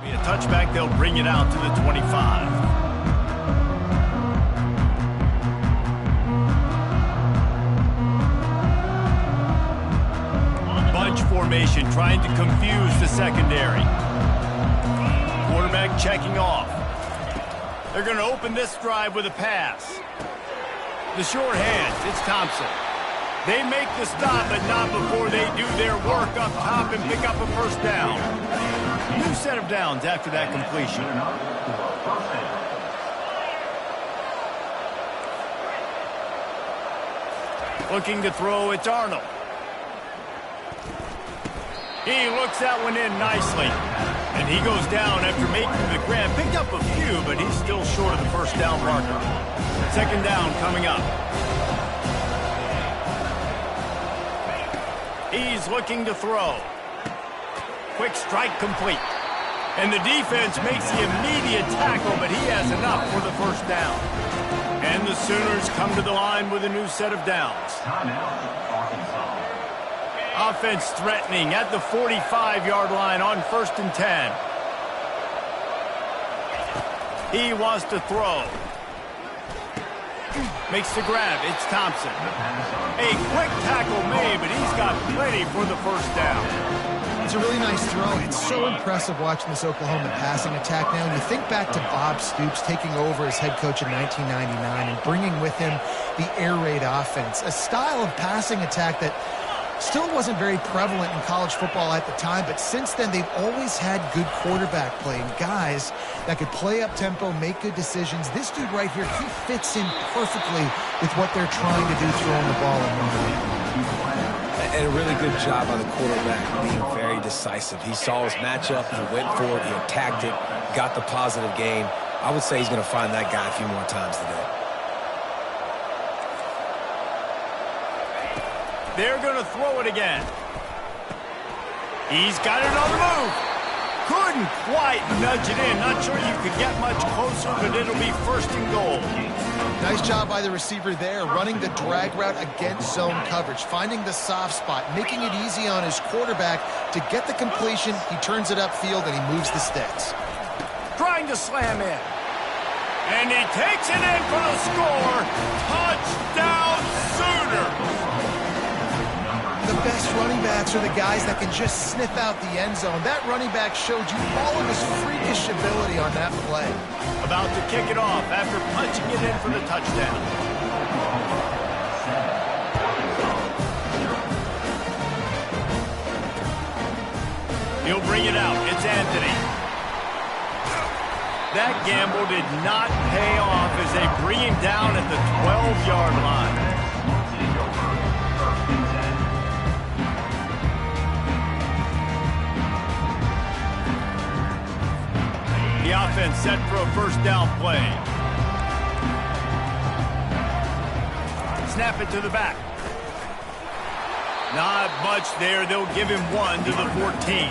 Be a touchback, they'll bring it out to the 25. Bunch formation trying to confuse the secondary. Quarterback checking off. They're going to open this drive with a pass. The short hands, it's Thompson. They make the stop, but not before they do their work up top and pick up a first down. New set of downs after that completion. Looking to throw, it's Arnold. He looks that one in nicely. And he goes down after making the grab. Picked up a few, but he's still short of the first down marker. Second down coming up. He's looking to throw. Quick strike complete. And the defense makes the immediate tackle, but he has enough for the first down. And the Sooners come to the line with a new set of downs. Offense threatening at the 45-yard line on 1st and 10. He wants to throw. Makes the grab. It's Thompson. A quick tackle made, but he's got plenty for the first down.
It's a really nice throw. It's so impressive watching this Oklahoma passing attack now. You think back to Bob Stoops taking over as head coach in 1999 and bringing with him the air raid offense, a style of passing attack that Still wasn't very prevalent in college football at the time, but since then they've always had good quarterback play and guys that could play up tempo, make good decisions. This dude right here, he fits in perfectly with what they're trying to do, throwing the ball in one.
And a really good job by the quarterback being very decisive. He saw his matchup, he went for it, he attacked it, got the positive gain. I would say he's going to find that guy a few more times today.
They're going to throw it again. He's got it on the move. Couldn't quite nudge it in. Not sure you could get much closer, but it'll be first and goal.
Nice job by the receiver there, running the drag route against zone coverage, finding the soft spot, making it easy on his quarterback to get the completion. He turns it upfield, and he moves the sticks.
Trying to slam in. And he takes it in for the score. Touchdown Sooner.
The best running backs are the guys that can just sniff out the end zone. That running back showed you all of his freakish ability on that play.
About to kick it off after punching it in for the touchdown. He'll bring it out. It's Anthony. That gamble did not pay off as they bring him down at the 12-yard line. The offense set for a first down play. Snap it to the back. Not much there. They'll give him one to the 14.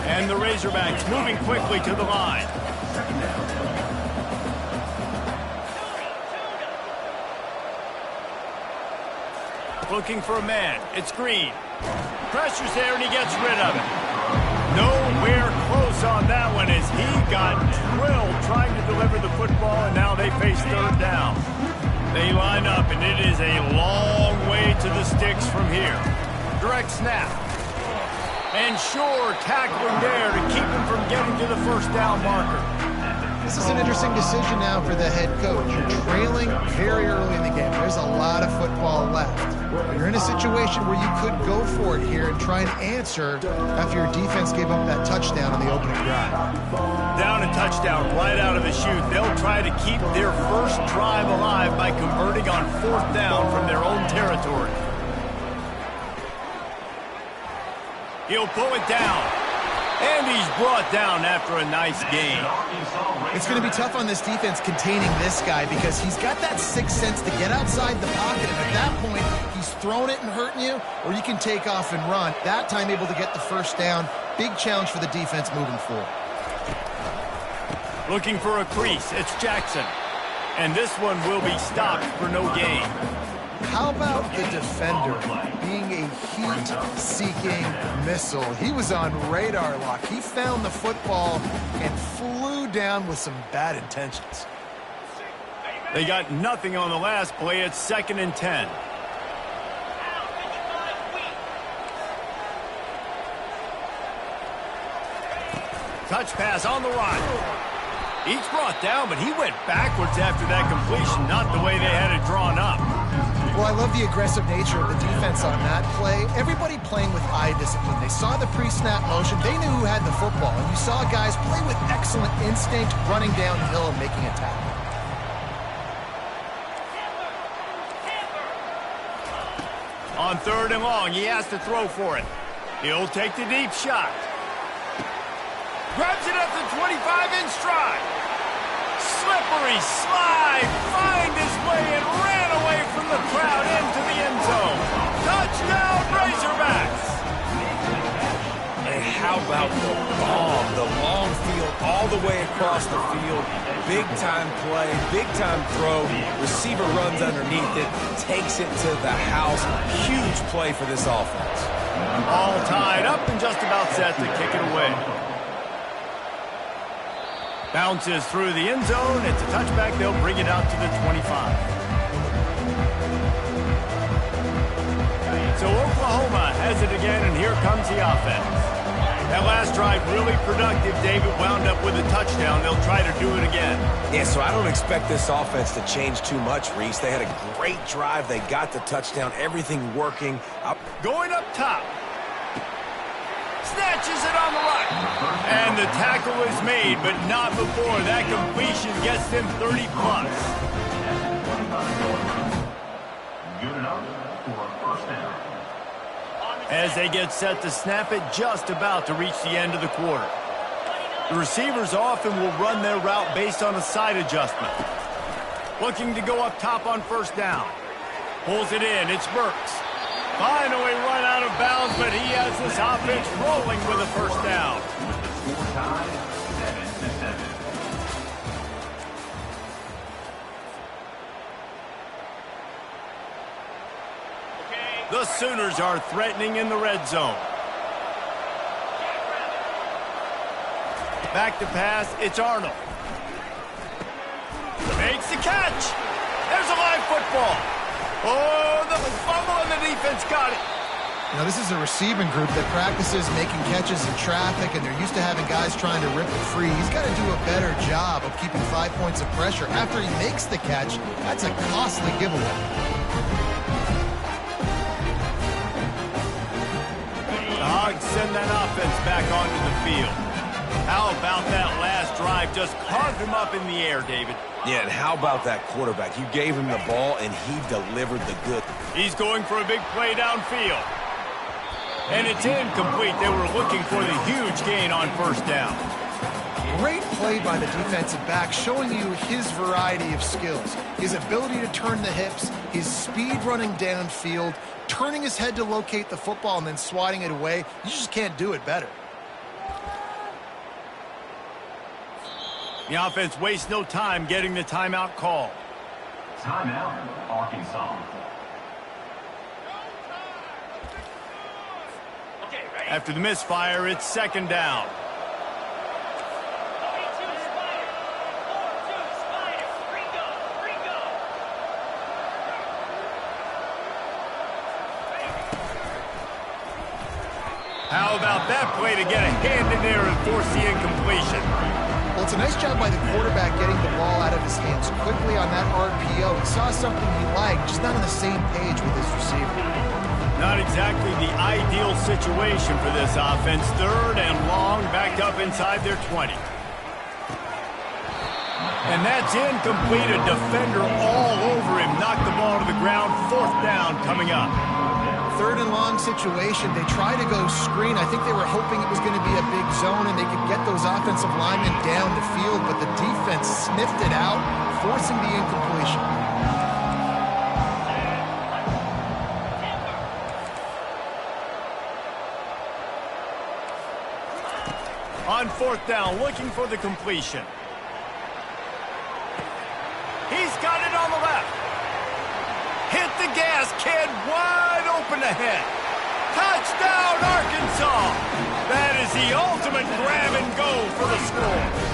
And the Razorbacks moving quickly to the line. Looking for a man. It's Green. Pressure's there and he gets rid of it. Nowhere close on that one as he got drilled trying to deliver the football, and now they face third down. They line up, and it is a long way to the sticks from here. Direct snap. And sure, tackling there to keep him from getting to the first down marker.
This is an interesting decision now for the head coach. You're trailing very early in the game. There's a lot of football left. You're in a situation where you could go for it here and try and answer after your defense gave up that touchdown on the opening drive.
Down a touchdown right out of the chute. They'll try to keep their first drive alive by converting on fourth down from their own territory. He'll pull it down. And he's brought down after a nice gain.
It's going to be tough on this defense containing this guy because he's got that sixth sense to get outside the pocket. And at that point, he's throwing it and hurting you, or you can take off and run. That time able to get the first down. Big challenge for the defense moving forward.
Looking for a crease. It's Jackson. And this one will be stopped for no gain.
How about the defender being a heat-seeking missile? He was on radar lock. He found the football and flew down with some bad intentions.
They got nothing on the last play. It's 2nd and 10. Touch pass on the run. He's brought down, but he went backwards after that completion, not the way they had it drawn up.
Well, I love the aggressive nature of the defense on that play. Everybody playing with eye discipline. They saw the pre-snap motion. They knew who had the football. And you saw guys play with excellent instinct, running downhill and making a tackle.
On 3rd and long, he has to throw for it. He'll take the deep shot. Grabs it up the 25 in stride. Slippery slide, find his way and ran away from the crowd into the end zone. Touchdown, Razorbacks!
And how about the bomb? The long field all the way across the field. Big-time play, big-time throw. Receiver runs underneath it, takes it to the house. Huge play for this offense.
All tied up and just about set to kick it away. Bounces through the end zone. It's a touchback. They'll bring it out to the 25. So Oklahoma has it again, and here comes the offense. That last drive really productive. David wound up with a touchdown. They'll try to do it again.
Yeah, so I don't expect this offense to change too much, Reese. They had a great drive. They got the touchdown. Everything working.
Going up top. Snatches it on the right. And the tackle is made, but not before. That completion gets them 30+.
Good enough for a first down.
As they get set to snap it, just about to reach the end of the quarter. The receivers often will run their route based on a side adjustment. Looking to go up top on first down. Pulls it in. It's Burks. Finally run out of bounds, but he has this offense rolling with a first down.
With the score tied 7-7.
The Sooners are threatening in the red zone. Back to pass, it's Arnold. Makes the catch. There's a live football. Oh, the fumble and the defense got it.
You know, this is a receiving group that practices making catches in traffic, and they're used to having guys trying to rip it free. He's got to do a better job of keeping 5 points of pressure. After he makes the catch, that's a costly giveaway.
The Hogs send that offense back onto the field. How about that last drive? Just carved him up in the air, David.
Yeah, and how about that quarterback? You gave him the ball, and he delivered the good.
He's going for a big play downfield. And it's incomplete. They were looking for the huge gain on first down.
Great play by the defensive back, showing you his variety of skills. His ability to turn the hips, his speed running downfield, turning his head to locate the football and then swatting it away. You just can't do it better.
The offense wastes no time getting the timeout call.
Timeout, Arkansas.
After the misfire, it's second down. How about that play to get a hand in there and force the incompletion?
Well, it's a nice job by the quarterback getting the ball out of his hands quickly on that RPO. He saw something he liked, just not on the same page with his receiver.
Not exactly the ideal situation for this offense. Third and long, backed up inside their 20. And that's incomplete. A defender all over him. Knocked the ball to the ground. Fourth down coming up.
Third and long situation. They try to go screen. I think they were hoping it was going to be a big zone and they could get those offensive linemen down the field, but the defense sniffed it out, forcing the incompletion.
On fourth down, looking for the completion. He's got it on the left. Hit the gas, kid. Wide open ahead. Touchdown, Arkansas. That is the ultimate grab and go for the score.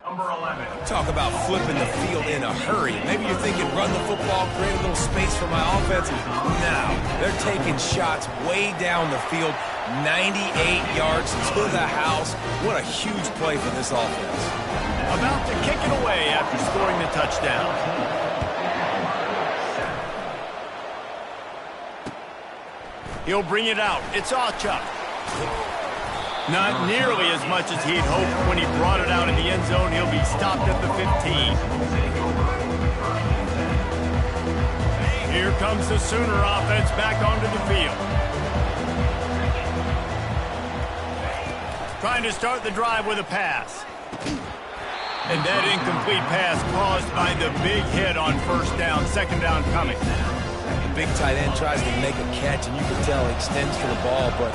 Number 11.
Talk about flipping the field in a hurry. Maybe you're thinking run the football, create a little space for my offense. No, they're taking shots way down the field, 98 yards to the house. What a huge play for this offense.
About to kick it away after scoring the touchdown. He'll bring it out. It's Achuk. Not nearly as much as he'd hoped when he brought it out in the end zone. He'll be stopped at the 15. Here comes the Sooner offense back onto the field. Trying to start the drive with a pass. And that incomplete pass caused by the big hit on first down. Second down coming.
big tight end tries to make a catch, and you can tell he extends for the ball, but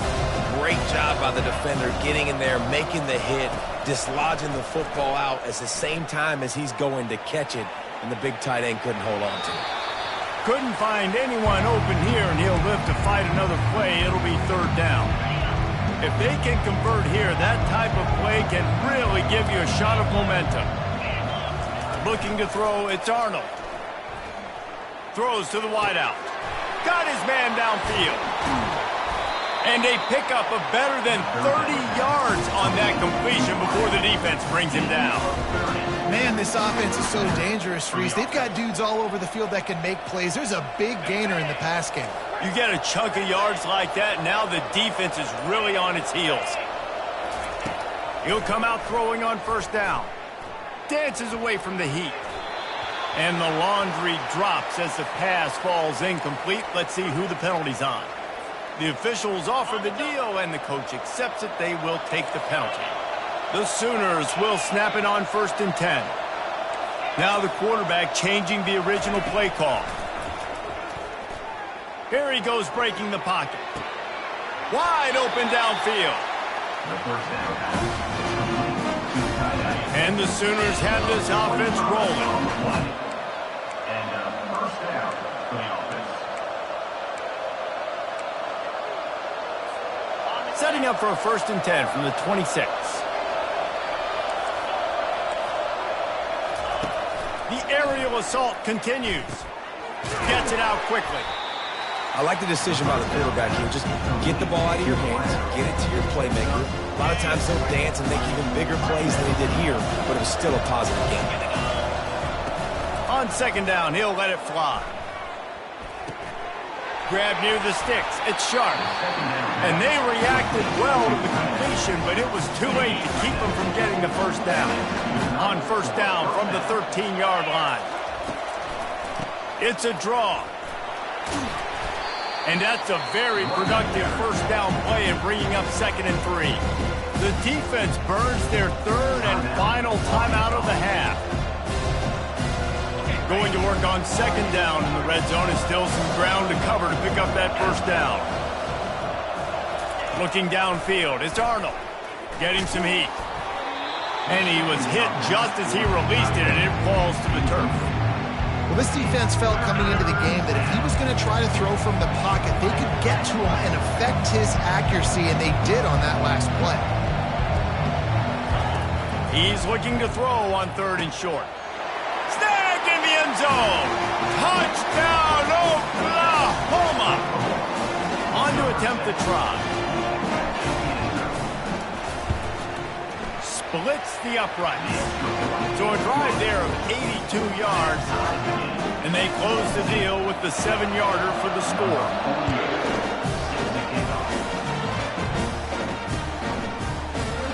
great job by the defender getting in there, making the hit, dislodging the football out at the same time as he's going to catch it, and the big tight end couldn't hold on to it.
Couldn't find anyone open here, and he'll live to fight another play. It'll be third down. If they can convert here, that type of play can really give you a shot of momentum. Looking to throw, it's Arnold. Throws to the wideout. Got his man downfield. And they pick up a better than 30 yards on that completion before the defense brings him down.
Man, this offense is so dangerous, Reese. They've got dudes all over the field that can make plays. There's a big gainer in the pass game.
You get a chunk of yards like that, now the defense is really on its heels. He'll come out throwing on first down. Dances away from the heat. And the laundry drops as the pass falls incomplete. Let's see who the penalty's on. The officials offer the deal, and the coach accepts it. They will take the penalty. The Sooners will snap it on 1st and 10. Now the quarterback changing the original play call. Here he goes breaking the pocket. Wide open downfield. And the Sooners have this offense rolling. Setting up for a 1st and 10 from the 26. The aerial assault continues. Gets it out quickly.
I like the decision by the quarterback here. Just get the ball out of your hands, get it to your playmaker. A lot of times they'll dance and make even bigger plays than they did here, but it was still a positive game.
On 2nd down, he'll let it fly. Grab near the sticks. It's sharp. And they reacted well to the completion, but it was too late to keep them from getting the 1st down. On 1st down from the 13-yard line. It's a draw. And that's a very productive 1st down play in bringing up 2nd and 3. The defense burns their 3rd and final timeout of the half. Going to work on 2nd down in the red zone, and still some ground to cover to pick up that 1st down. Looking downfield, it's Arnold getting some heat. And he was hit just as he released it, and it falls to the turf.
Well, this defense felt coming into the game that if he was going to try to throw from the pocket, they could get to him and affect his accuracy, and they did on that last play.
He's looking to throw on 3rd and short. Snag in the end zone. Touchdown, Oklahoma. On to attempt the try. Splits the uprights. So a drive there of 82 yards. And they close the deal with the 7-yarder for the score.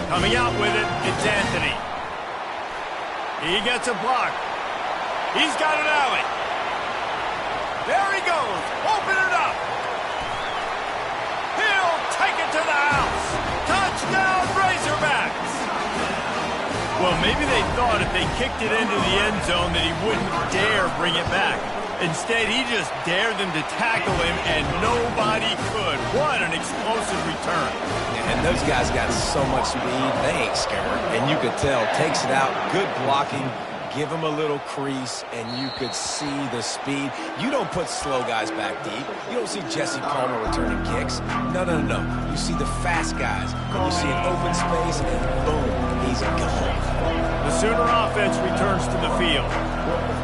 Coming out with it, it's Anthony. He gets a block. He's got an alley. There he goes. Open it up. He'll take it to the house. Touchdown, Razorbacks. Well, maybe they thought if they kicked it into the end zone that he wouldn't dare bring it back. Instead, he just dared them to tackle him, and nobody could. What an explosive return.
And those guys got so much speed, they ain't scared. And you could tell, takes it out, good blocking, give him a little crease, and you could see the speed. You don't put slow guys back deep. You don't see Jesse Palmer returning kicks. No. You see the fast guys, and you see an open space, and boom, he's gone.
The Sooner offense returns to the field.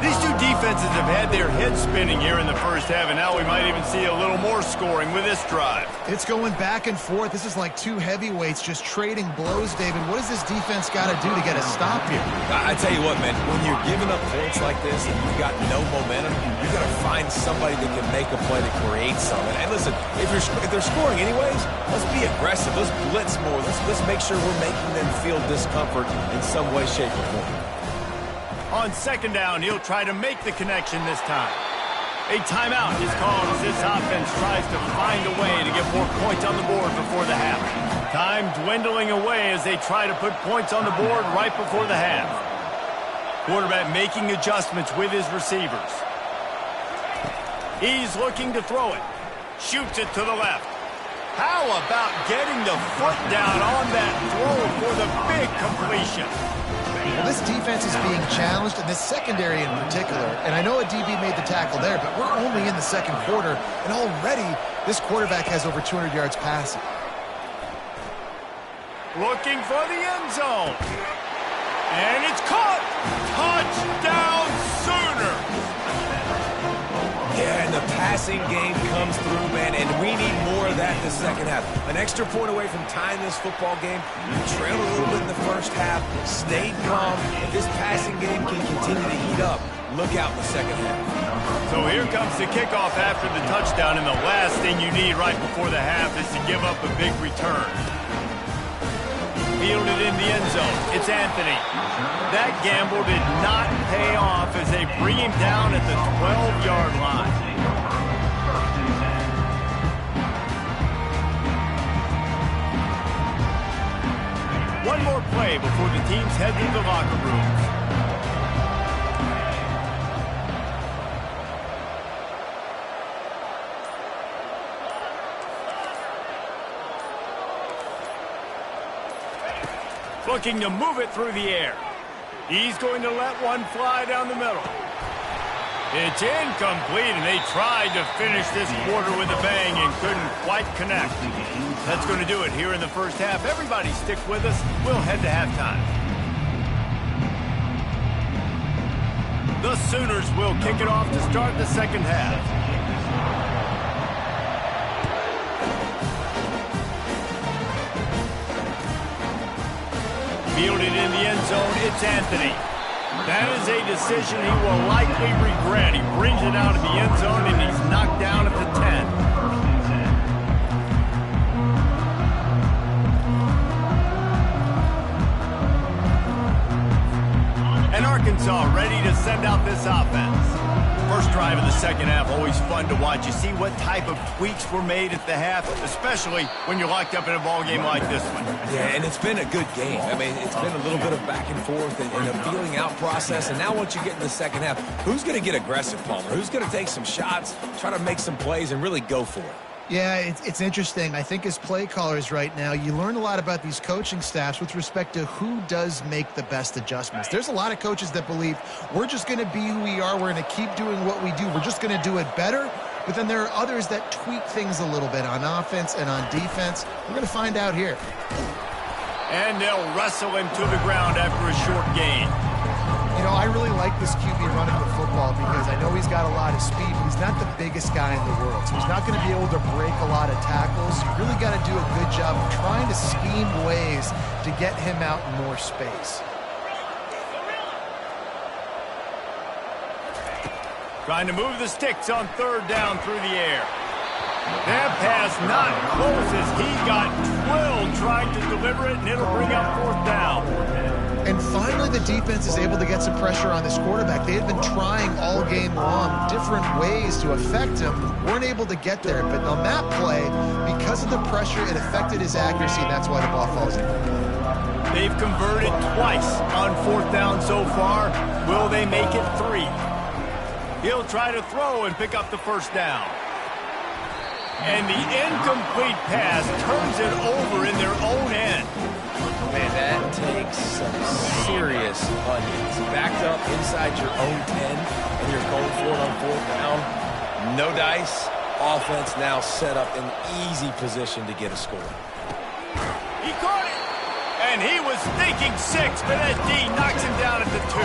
These two defenses have had their heads spinning here in the first half, and now we might even see a little more scoring with this drive.
It's going back and forth. This is like two heavyweights just trading blows, David. What does this defense got to do to get a stop here?
I tell you what, man, when you're giving up points like this and you've got no momentum, you got to find somebody that can make a play to create something. And listen, if they're scoring anyways, let's be aggressive. Let's blitz more. Let's make sure we're making them feel discomfort in some way, shape, or form.
On 2nd down, he'll try to make the connection this time. A timeout is called as this offense tries to find a way to get more points on the board before the half. Time dwindling away as they try to put points on the board right before the half. Quarterback making adjustments with his receivers. He's looking to throw it. Shoots it to the left. How about getting the foot down on that throw for the big completion?
Well, this defense is being challenged, and this secondary in particular. And I know a DB made the tackle there, but we're only in the second quarter, and already this quarterback has over 200 yards passing.
Looking for the end zone. And it's caught. Touchdown Sooners.
Yeah, and the passing game comes through, man, and we need more of that in the second half. An extra point away from tying this football game. We trailed a little bit in the first half, stayed calm. If this passing game can continue to heat up, look out in the second half.
So here comes the kickoff after the touchdown, and the last thing you need right before the half is to give up a big return. Fielded in the end zone. It's Anthony. That gamble did not pay off as they bring him down at the 12-yard line. One more play before the teams head to the locker rooms. Looking to move it through the air. He's going to let one fly down the middle. It's incomplete, and they tried to finish this quarter with a bang and couldn't quite connect. That's going to do it here in the first half. Everybody stick with us. We'll head to halftime. The Sooners will kick it off to start the second half. Fielded in the end zone, it's Anthony. That is a decision he will likely regret. He brings it out of the end zone, and he's knocked down at the 10. And Arkansas ready to send out this offense. First drive of the second half, always fun to watch. You see what type of tweaks were made at the half, especially when you're locked up in a ball game like this one.
Yeah, and it's been a good game. I mean, it's been a little bit of back and forth and a feeling out process. And now once you get in the second half, who's going to get aggressive, Palmer? Who's going to take some shots, try to make some plays, and really go for it?
Yeah, it's interesting. I think as play callers right now, you learn a lot about these coaching staffs with respect to who does make the best adjustments. There's a lot of coaches that believe we're just going to be who we are. We're going to keep doing what we do. We're just going to do it better. But then there are others that tweak things a little bit on offense and on defense. We're going to find out here.
And they'll wrestle him to the ground after a short gain.
You know, I really like this QB running the football because I know he's got a lot of speed, but he's not the biggest guy in the world. So he's not going to be able to break a lot of tackles. You really got to do a good job of trying to scheme ways to get him out in more space.
Trying to move the sticks on third down through the air. That pass not close as he got twilled trying to deliver it, and it'll bring up fourth down.
And finally, the defense is able to get some pressure on this quarterback. They had been trying all game long different ways to affect him. Weren't able to get there. But on that play, because of the pressure, it affected his accuracy, and that's why the ball falls in.
They've converted twice on fourth down so far. Will they make it 3? He'll try to throw and pick up the first down. And the incomplete pass turns it over in their own end.
Man, that takes some serious onions. Backed up inside your own 10, and you're going for it on fourth down. No dice. Offense now set up in easy position to get a score.
He caught it. And he was thinking 6, but that D knocks him down at the 2.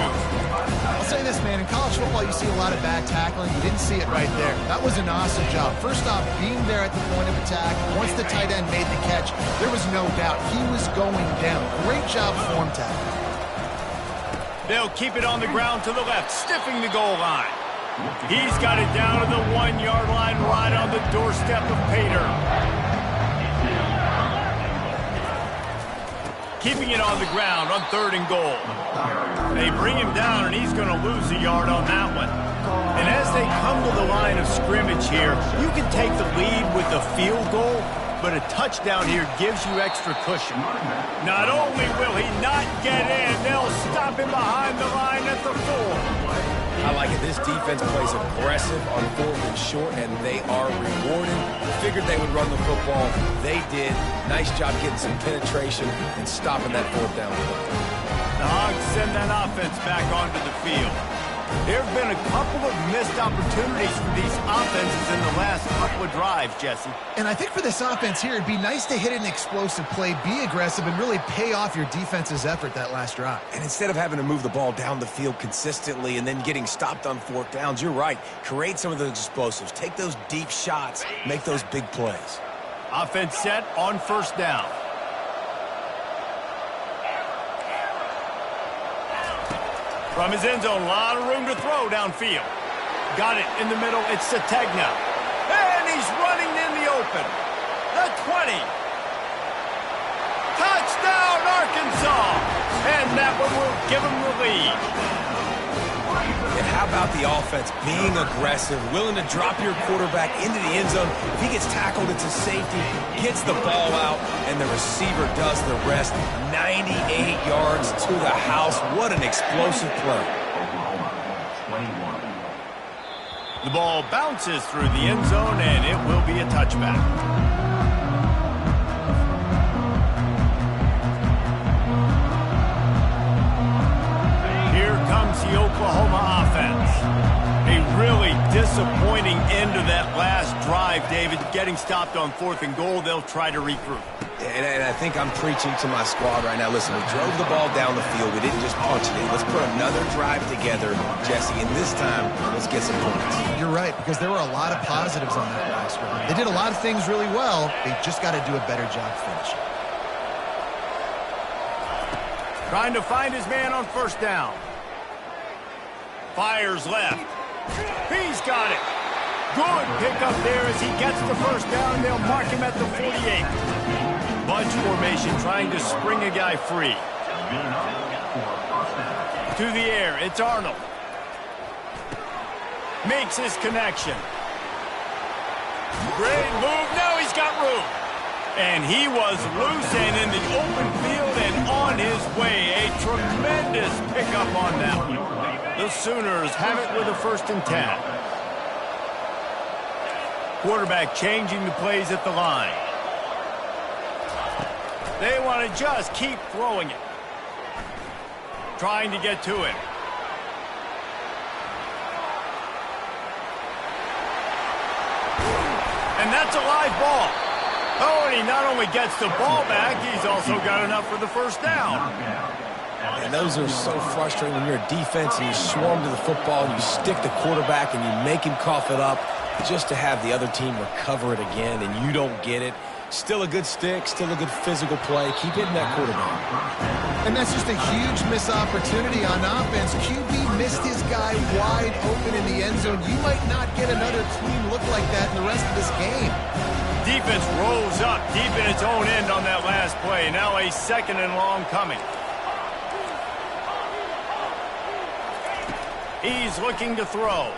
I'll say this, man. In college football, you see a lot of bad tackling. You didn't see it right there. That was an awesome job. First off, being there at the point of attack. Once the tight end made the catch, there was no doubt he was going down. Great job form tackle.
They'll keep it on the ground to the left, stiffing the goal line. He's got it down to the 1-yard line right on the doorstep of Pater. Keeping it on the ground on 3rd and goal. They bring him down, and he's going to lose a yard on that one. And as they come to the line of scrimmage here, you can take the lead with a field goal, but a touchdown here gives you extra cushion. Not only will he not get in, they'll stop him behind the line at the 4.
I like it. This defense plays aggressive on 4th and short, and they are rewarded. Figured they would run the football. They did. Nice job getting some penetration and stopping that 4th down play.
The Hogs send that offense back onto the field. There have been a couple of missed opportunities for these offenses in the last couple of drives, Jesse.
And I think for this offense here, it'd be nice to hit an explosive play, be aggressive, and really pay off your defense's effort that last drive.
And instead of having to move the ball down the field consistently and then getting stopped on 4th downs, you're right. Create some of those explosives. Take those deep shots. Make those big plays.
Offense set on 1st down. From his end zone, a lot of room to throw downfield. Got it in the middle. It's Sategna. And he's running in the open. The 20. Touchdown, Arkansas. And that one will give him the lead.
And how about the offense being aggressive, willing to drop your quarterback into the end zone? If he gets tackled, it's a safety, gets the ball out, and the receiver does the rest. 98 yards to the house. What an explosive play.
The ball bounces through the end zone, and it will be a touchback. The Oklahoma offense. A really disappointing end to that last drive, David. Getting stopped on 4th and goal, they'll try to regroup.
And I think I'm preaching to my squad right now. Listen, we drove the ball down the field. We didn't just punch it in. Let's put another drive together, Jesse, and this time, let's get some points.
You're right, because there were a lot of positives on that last one. They did a lot of things really well. They just got to do a better job finishing.
Trying to find his man on 1st down. Fires left. He's got it. Good pickup there as he gets the 1st down. They'll mark him at the 48. Bunch formation trying to spring a guy free. To the air, it's Arnold. Makes his connection. Great move. Now he's got room. And he was loose and in the open field and on his way. A tremendous pickup on that one. The Sooners have it with a 1st and 10. Quarterback changing the plays at the line. They want to just keep throwing it. Trying to get to it. And that's a live ball. Oh, and he not only gets the ball back, he's also got enough for the 1st down.
And those are so frustrating when you're a defense and you swarm to the football and you stick the quarterback and you make him cough it up just to have the other team recover it again and you don't get it. Still a good stick, still a good physical play. Keep hitting that quarterback.
And that's just a huge missed opportunity on offense. QB missed his guy wide open in the end zone. You might not get another clean look like that in the rest of this game.
Defense rolls up deep in its own end on that last play. Now a 2nd and long coming. He's looking to throw.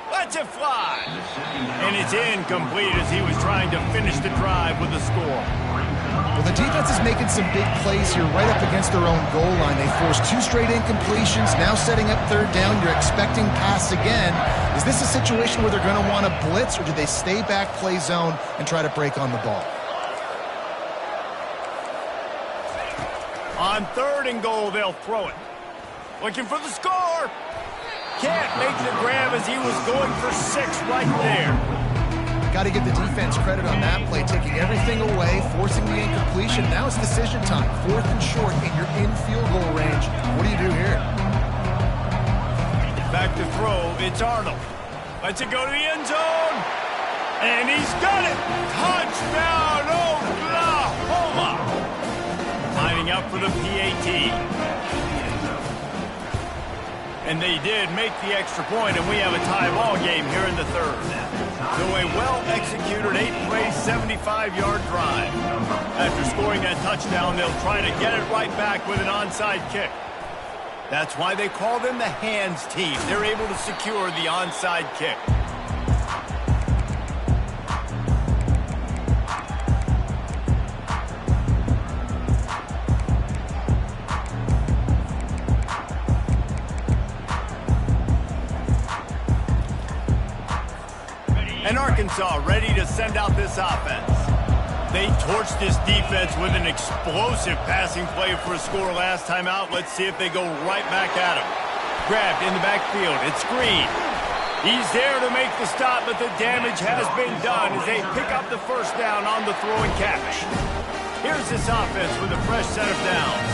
Lets it fly. And it's incomplete as he was trying to finish the drive with a score.
Well, the defense is making some big plays here right up against their own goal line. They forced 2 straight incompletions, now setting up 3rd down. You're expecting pass again. Is this a situation where they're going to want to blitz, or do they stay back, play zone, and try to break on the ball?
On 3rd and goal, they'll throw it. Looking for the score. Can't make the grab as he was going for 6 right there.
Got to give the defense credit on that play, taking everything away, forcing the incompletion. Now it's decision time. 4th and short, and you're in field goal range. What do you do here?
Back to throw. It's Arnold. Lets it go to the end zone. And he's got it. Touchdown, Oklahoma. Lining up for the PAT. And they did make the extra point, and we have a tie ball game here in the 3rd. So a well-executed 8-play, 75-yard drive. After scoring that touchdown, they'll try to get it right back with an onside kick. That's why they call them the hands team. They're able to secure the onside kick. And Arkansas ready to send out this offense. They torched this defense with an explosive passing play for a score last time out. Let's see if they go right back at him. Grabbed in the backfield. It's Green. He's there to make the stop, but the damage has been done as they pick up the first down on the throw and catch. Here's this offense with a fresh set of downs.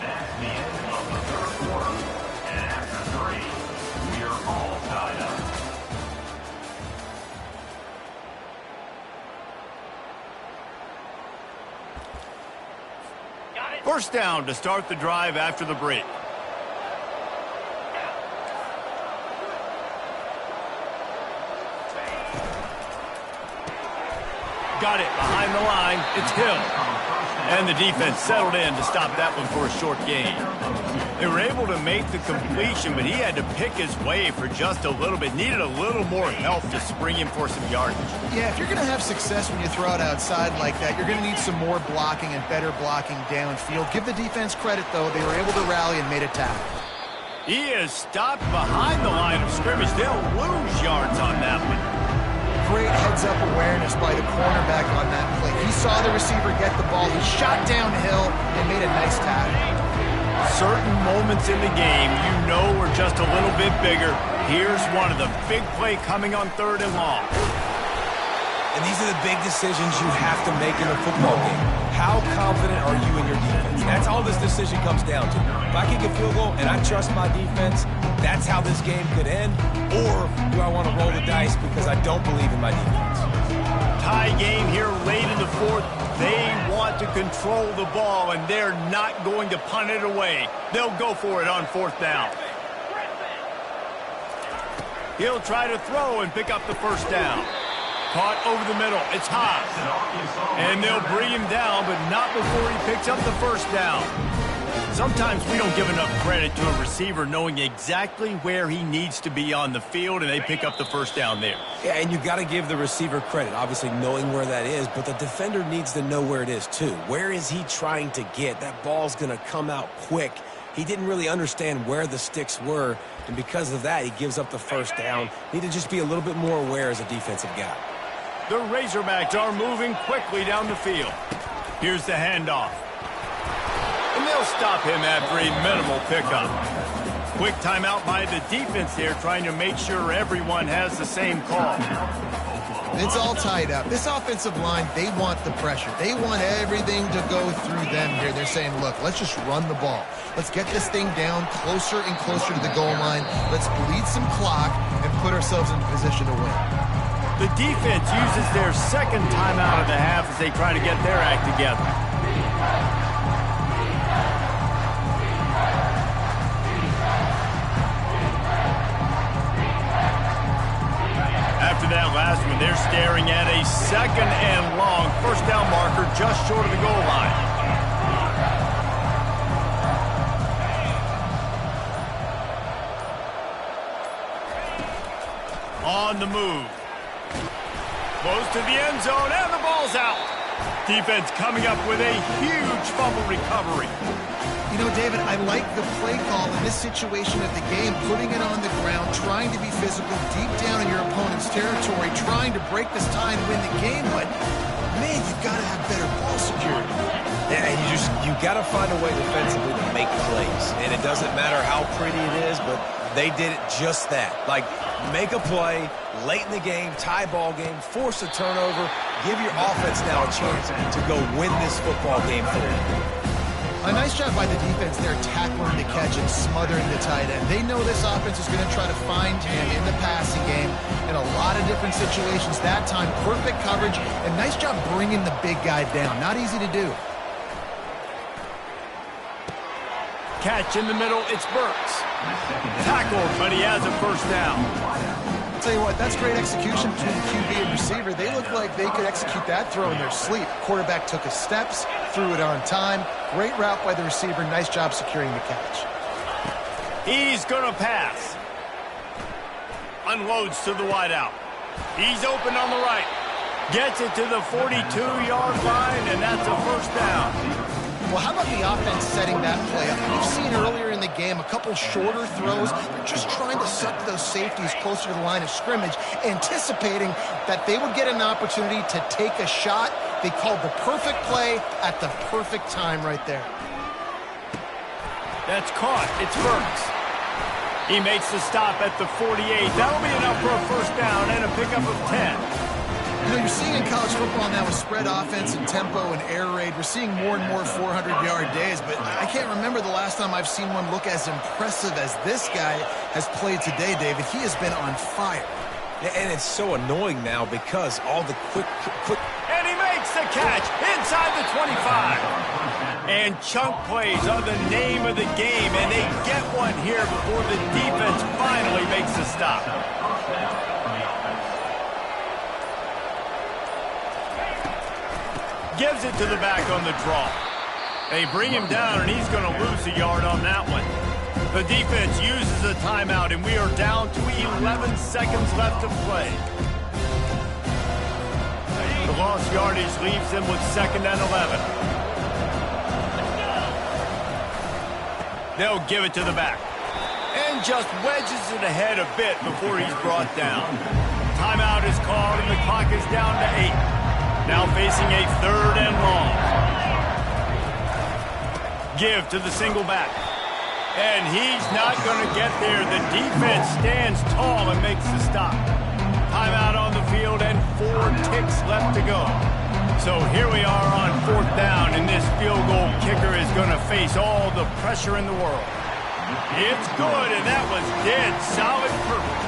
That's the end of the third quarter. And after 3, we are all tied up.
First down to start the drive after the break. Got it behind the line. It's Hill. And the defense settled in to stop that one for a short gain. They were able to make the completion, but he had to pick his way for just a little bit. Needed a little more help to spring him for some yardage.
Yeah, if you're going to have success when you throw it outside like that, you're going to need some more blocking and better blocking downfield. Give the defense credit, though. They were able to rally and made a tackle.
He is stopped behind the line of scrimmage. They'll lose yards on that one.
Great heads-up awareness by the cornerback on that play. He saw the receiver get the ball. He shot downhill and made a nice tackle.
Certain moments in the game you know are just a little bit bigger. Here's one of the big play coming on 3rd and long.
And these are the big decisions you have to make in a football game. How confident are you in your defense? That's all this decision comes down to. If I kick a field goal and I trust my defense, that's how this game could end. Or do I want to roll the dice because I don't believe in my defense?
Tie game here late in the 4th. They want to control the ball, and they're not going to punt it away. They'll go for it on 4th down. He'll try to throw and pick up the first down. Caught over the middle. It's Haas. And they'll bring him down, but not before he picks up the first down. Sometimes we don't give enough credit to a receiver knowing exactly where he needs to be on the field, and they pick up the first down there.
Yeah, and you got to give the receiver credit, obviously knowing where that is, but the defender needs to know where it is too. Where is he trying to get? That ball's going to come out quick. He didn't really understand where the sticks were, and because of that, he gives up the first down. Need to just be a little bit more aware as a defensive guy.
The Razorbacks are moving quickly down the field. Here's the handoff. And they'll stop him after a minimal pickup. Quick timeout by the defense there, trying to make sure everyone has the same call.
It's all tied up. This offensive line, they want the pressure. They want everything to go through them here. They're saying, look, let's just run the ball. Let's get this thing down closer and closer to the goal line. Let's bleed some clock and put ourselves in position to win.
The defense uses their second timeout of the half as they try to get their act together. After that last one, they're staring at a 2nd and long. First down marker just short of the goal line. On the move. Close to the end zone, and the ball's out. Defense coming up with a huge fumble recovery.
You know, David, I like the play call in this situation of the game, putting it on the ground, trying to be physical deep down in your opponent's territory, trying to break this tie and win the game, but, man, you've got to have better ball security.
Yeah, and you got to find a way defensively to make plays. And it doesn't matter how pretty it is, but they did it just that. Like, make a play late in the game, tie ball game, force a turnover, give your offense now a chance to go win this football game for you.
A nice job by the defense there, tackling the catch and smothering the tight end. They know this offense is going to try to find him in the passing game in a lot of different situations. That time, perfect coverage, and nice job bringing the big guy down. Not easy to do.
Catch in the middle, it's Burks. Tackled, but he has a first down.
I'll tell you what, that's great execution between the QB and receiver. They look like they could execute that throw in their sleep. Quarterback took his steps, threw it on time. Great route by the receiver. Nice job securing the catch.
He's going to pass. Unloads to the wideout. He's open on the right. Gets it to the 42-yard line, and that's a first down.
Well, how about the offense setting that play up? We've seen earlier in the game a couple shorter throws. They're just trying to suck those safeties closer to the line of scrimmage, anticipating that they would get an opportunity to take a shot. They called the perfect play at the perfect time right there.
That's caught. It's Burks. He makes the stop at the 48. That'll be enough for a first down and a pickup of 10.
You know, you're seeing in college football now with spread offense and tempo and air raid, we're seeing more and more 400-yard days, but I can't remember the last time I've seen one look as impressive as this guy has played today, David. He has been on fire.
Yeah, and it's so annoying now because all the quick...
And he makes the catch inside the 25. And chunk plays are the name of the game, and they get one here before the defense finally makes the stop. Gives it to the back on the draw. They bring him down, and he's going to lose a yard on that one. The defense uses a timeout, and we are down to 11 seconds left to play. The lost yardage leaves them with 2nd and 11. They'll give it to the back. And just wedges it ahead a bit before he's brought down. Timeout is called, and the clock is down to 8. Now facing a 3rd and long. Give to the single back. And he's not going to get there. The defense stands tall and makes the stop. Timeout on the field and 4 ticks left to go. So here we are on 4th down, and this field goal kicker is going to face all the pressure in the world. It's good, and that was dead solid perfect.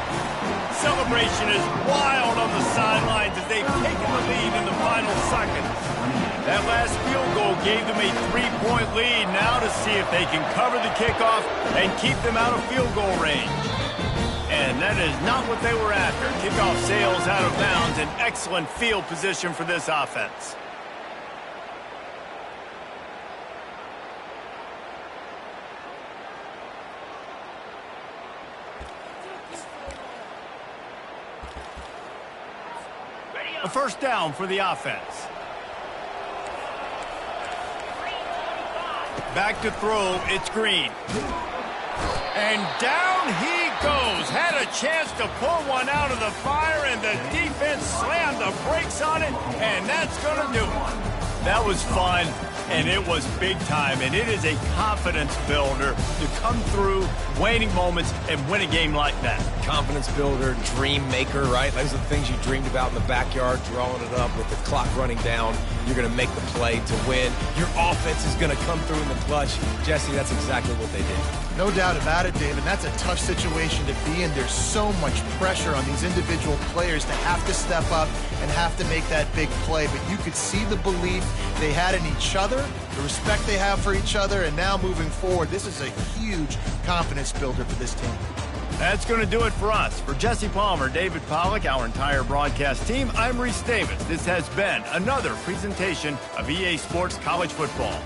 Celebration is wild on the sidelines as they've taken the lead in the final seconds. That last field goal gave them a 3-point lead. Now to see if they can cover the kickoff and keep them out of field goal range. And that is not what they were after. Kickoff sails out of bounds. An excellent field position for this offense. A first down for the offense. Back to throw, it's Green. And down he goes. Had a chance to pull one out of the fire, and the defense slammed the brakes on it, and that's going to do it. That was fun, and it was big time, and it is a confidence builder to come through waning moments and win a game like that.
Confidence builder, dream maker, right? Those are the things you dreamed about in the backyard, drawing it up with the clock running down. You're going to make the play to win. Your offense is going to come through in the clutch. Jesse, that's exactly what they did.
No doubt about it, David. That's a tough situation to be in. There's so much pressure on these individual players to have to step up and have to make that big play. But you could see the belief they had in each other, the respect they have for each other, and now moving forward, this is a huge confidence builder for this team.
That's going to do it for us. For Jesse Palmer, David Pollack, our entire broadcast team, I'm Reese Davis. This has been another presentation of EA Sports College Football.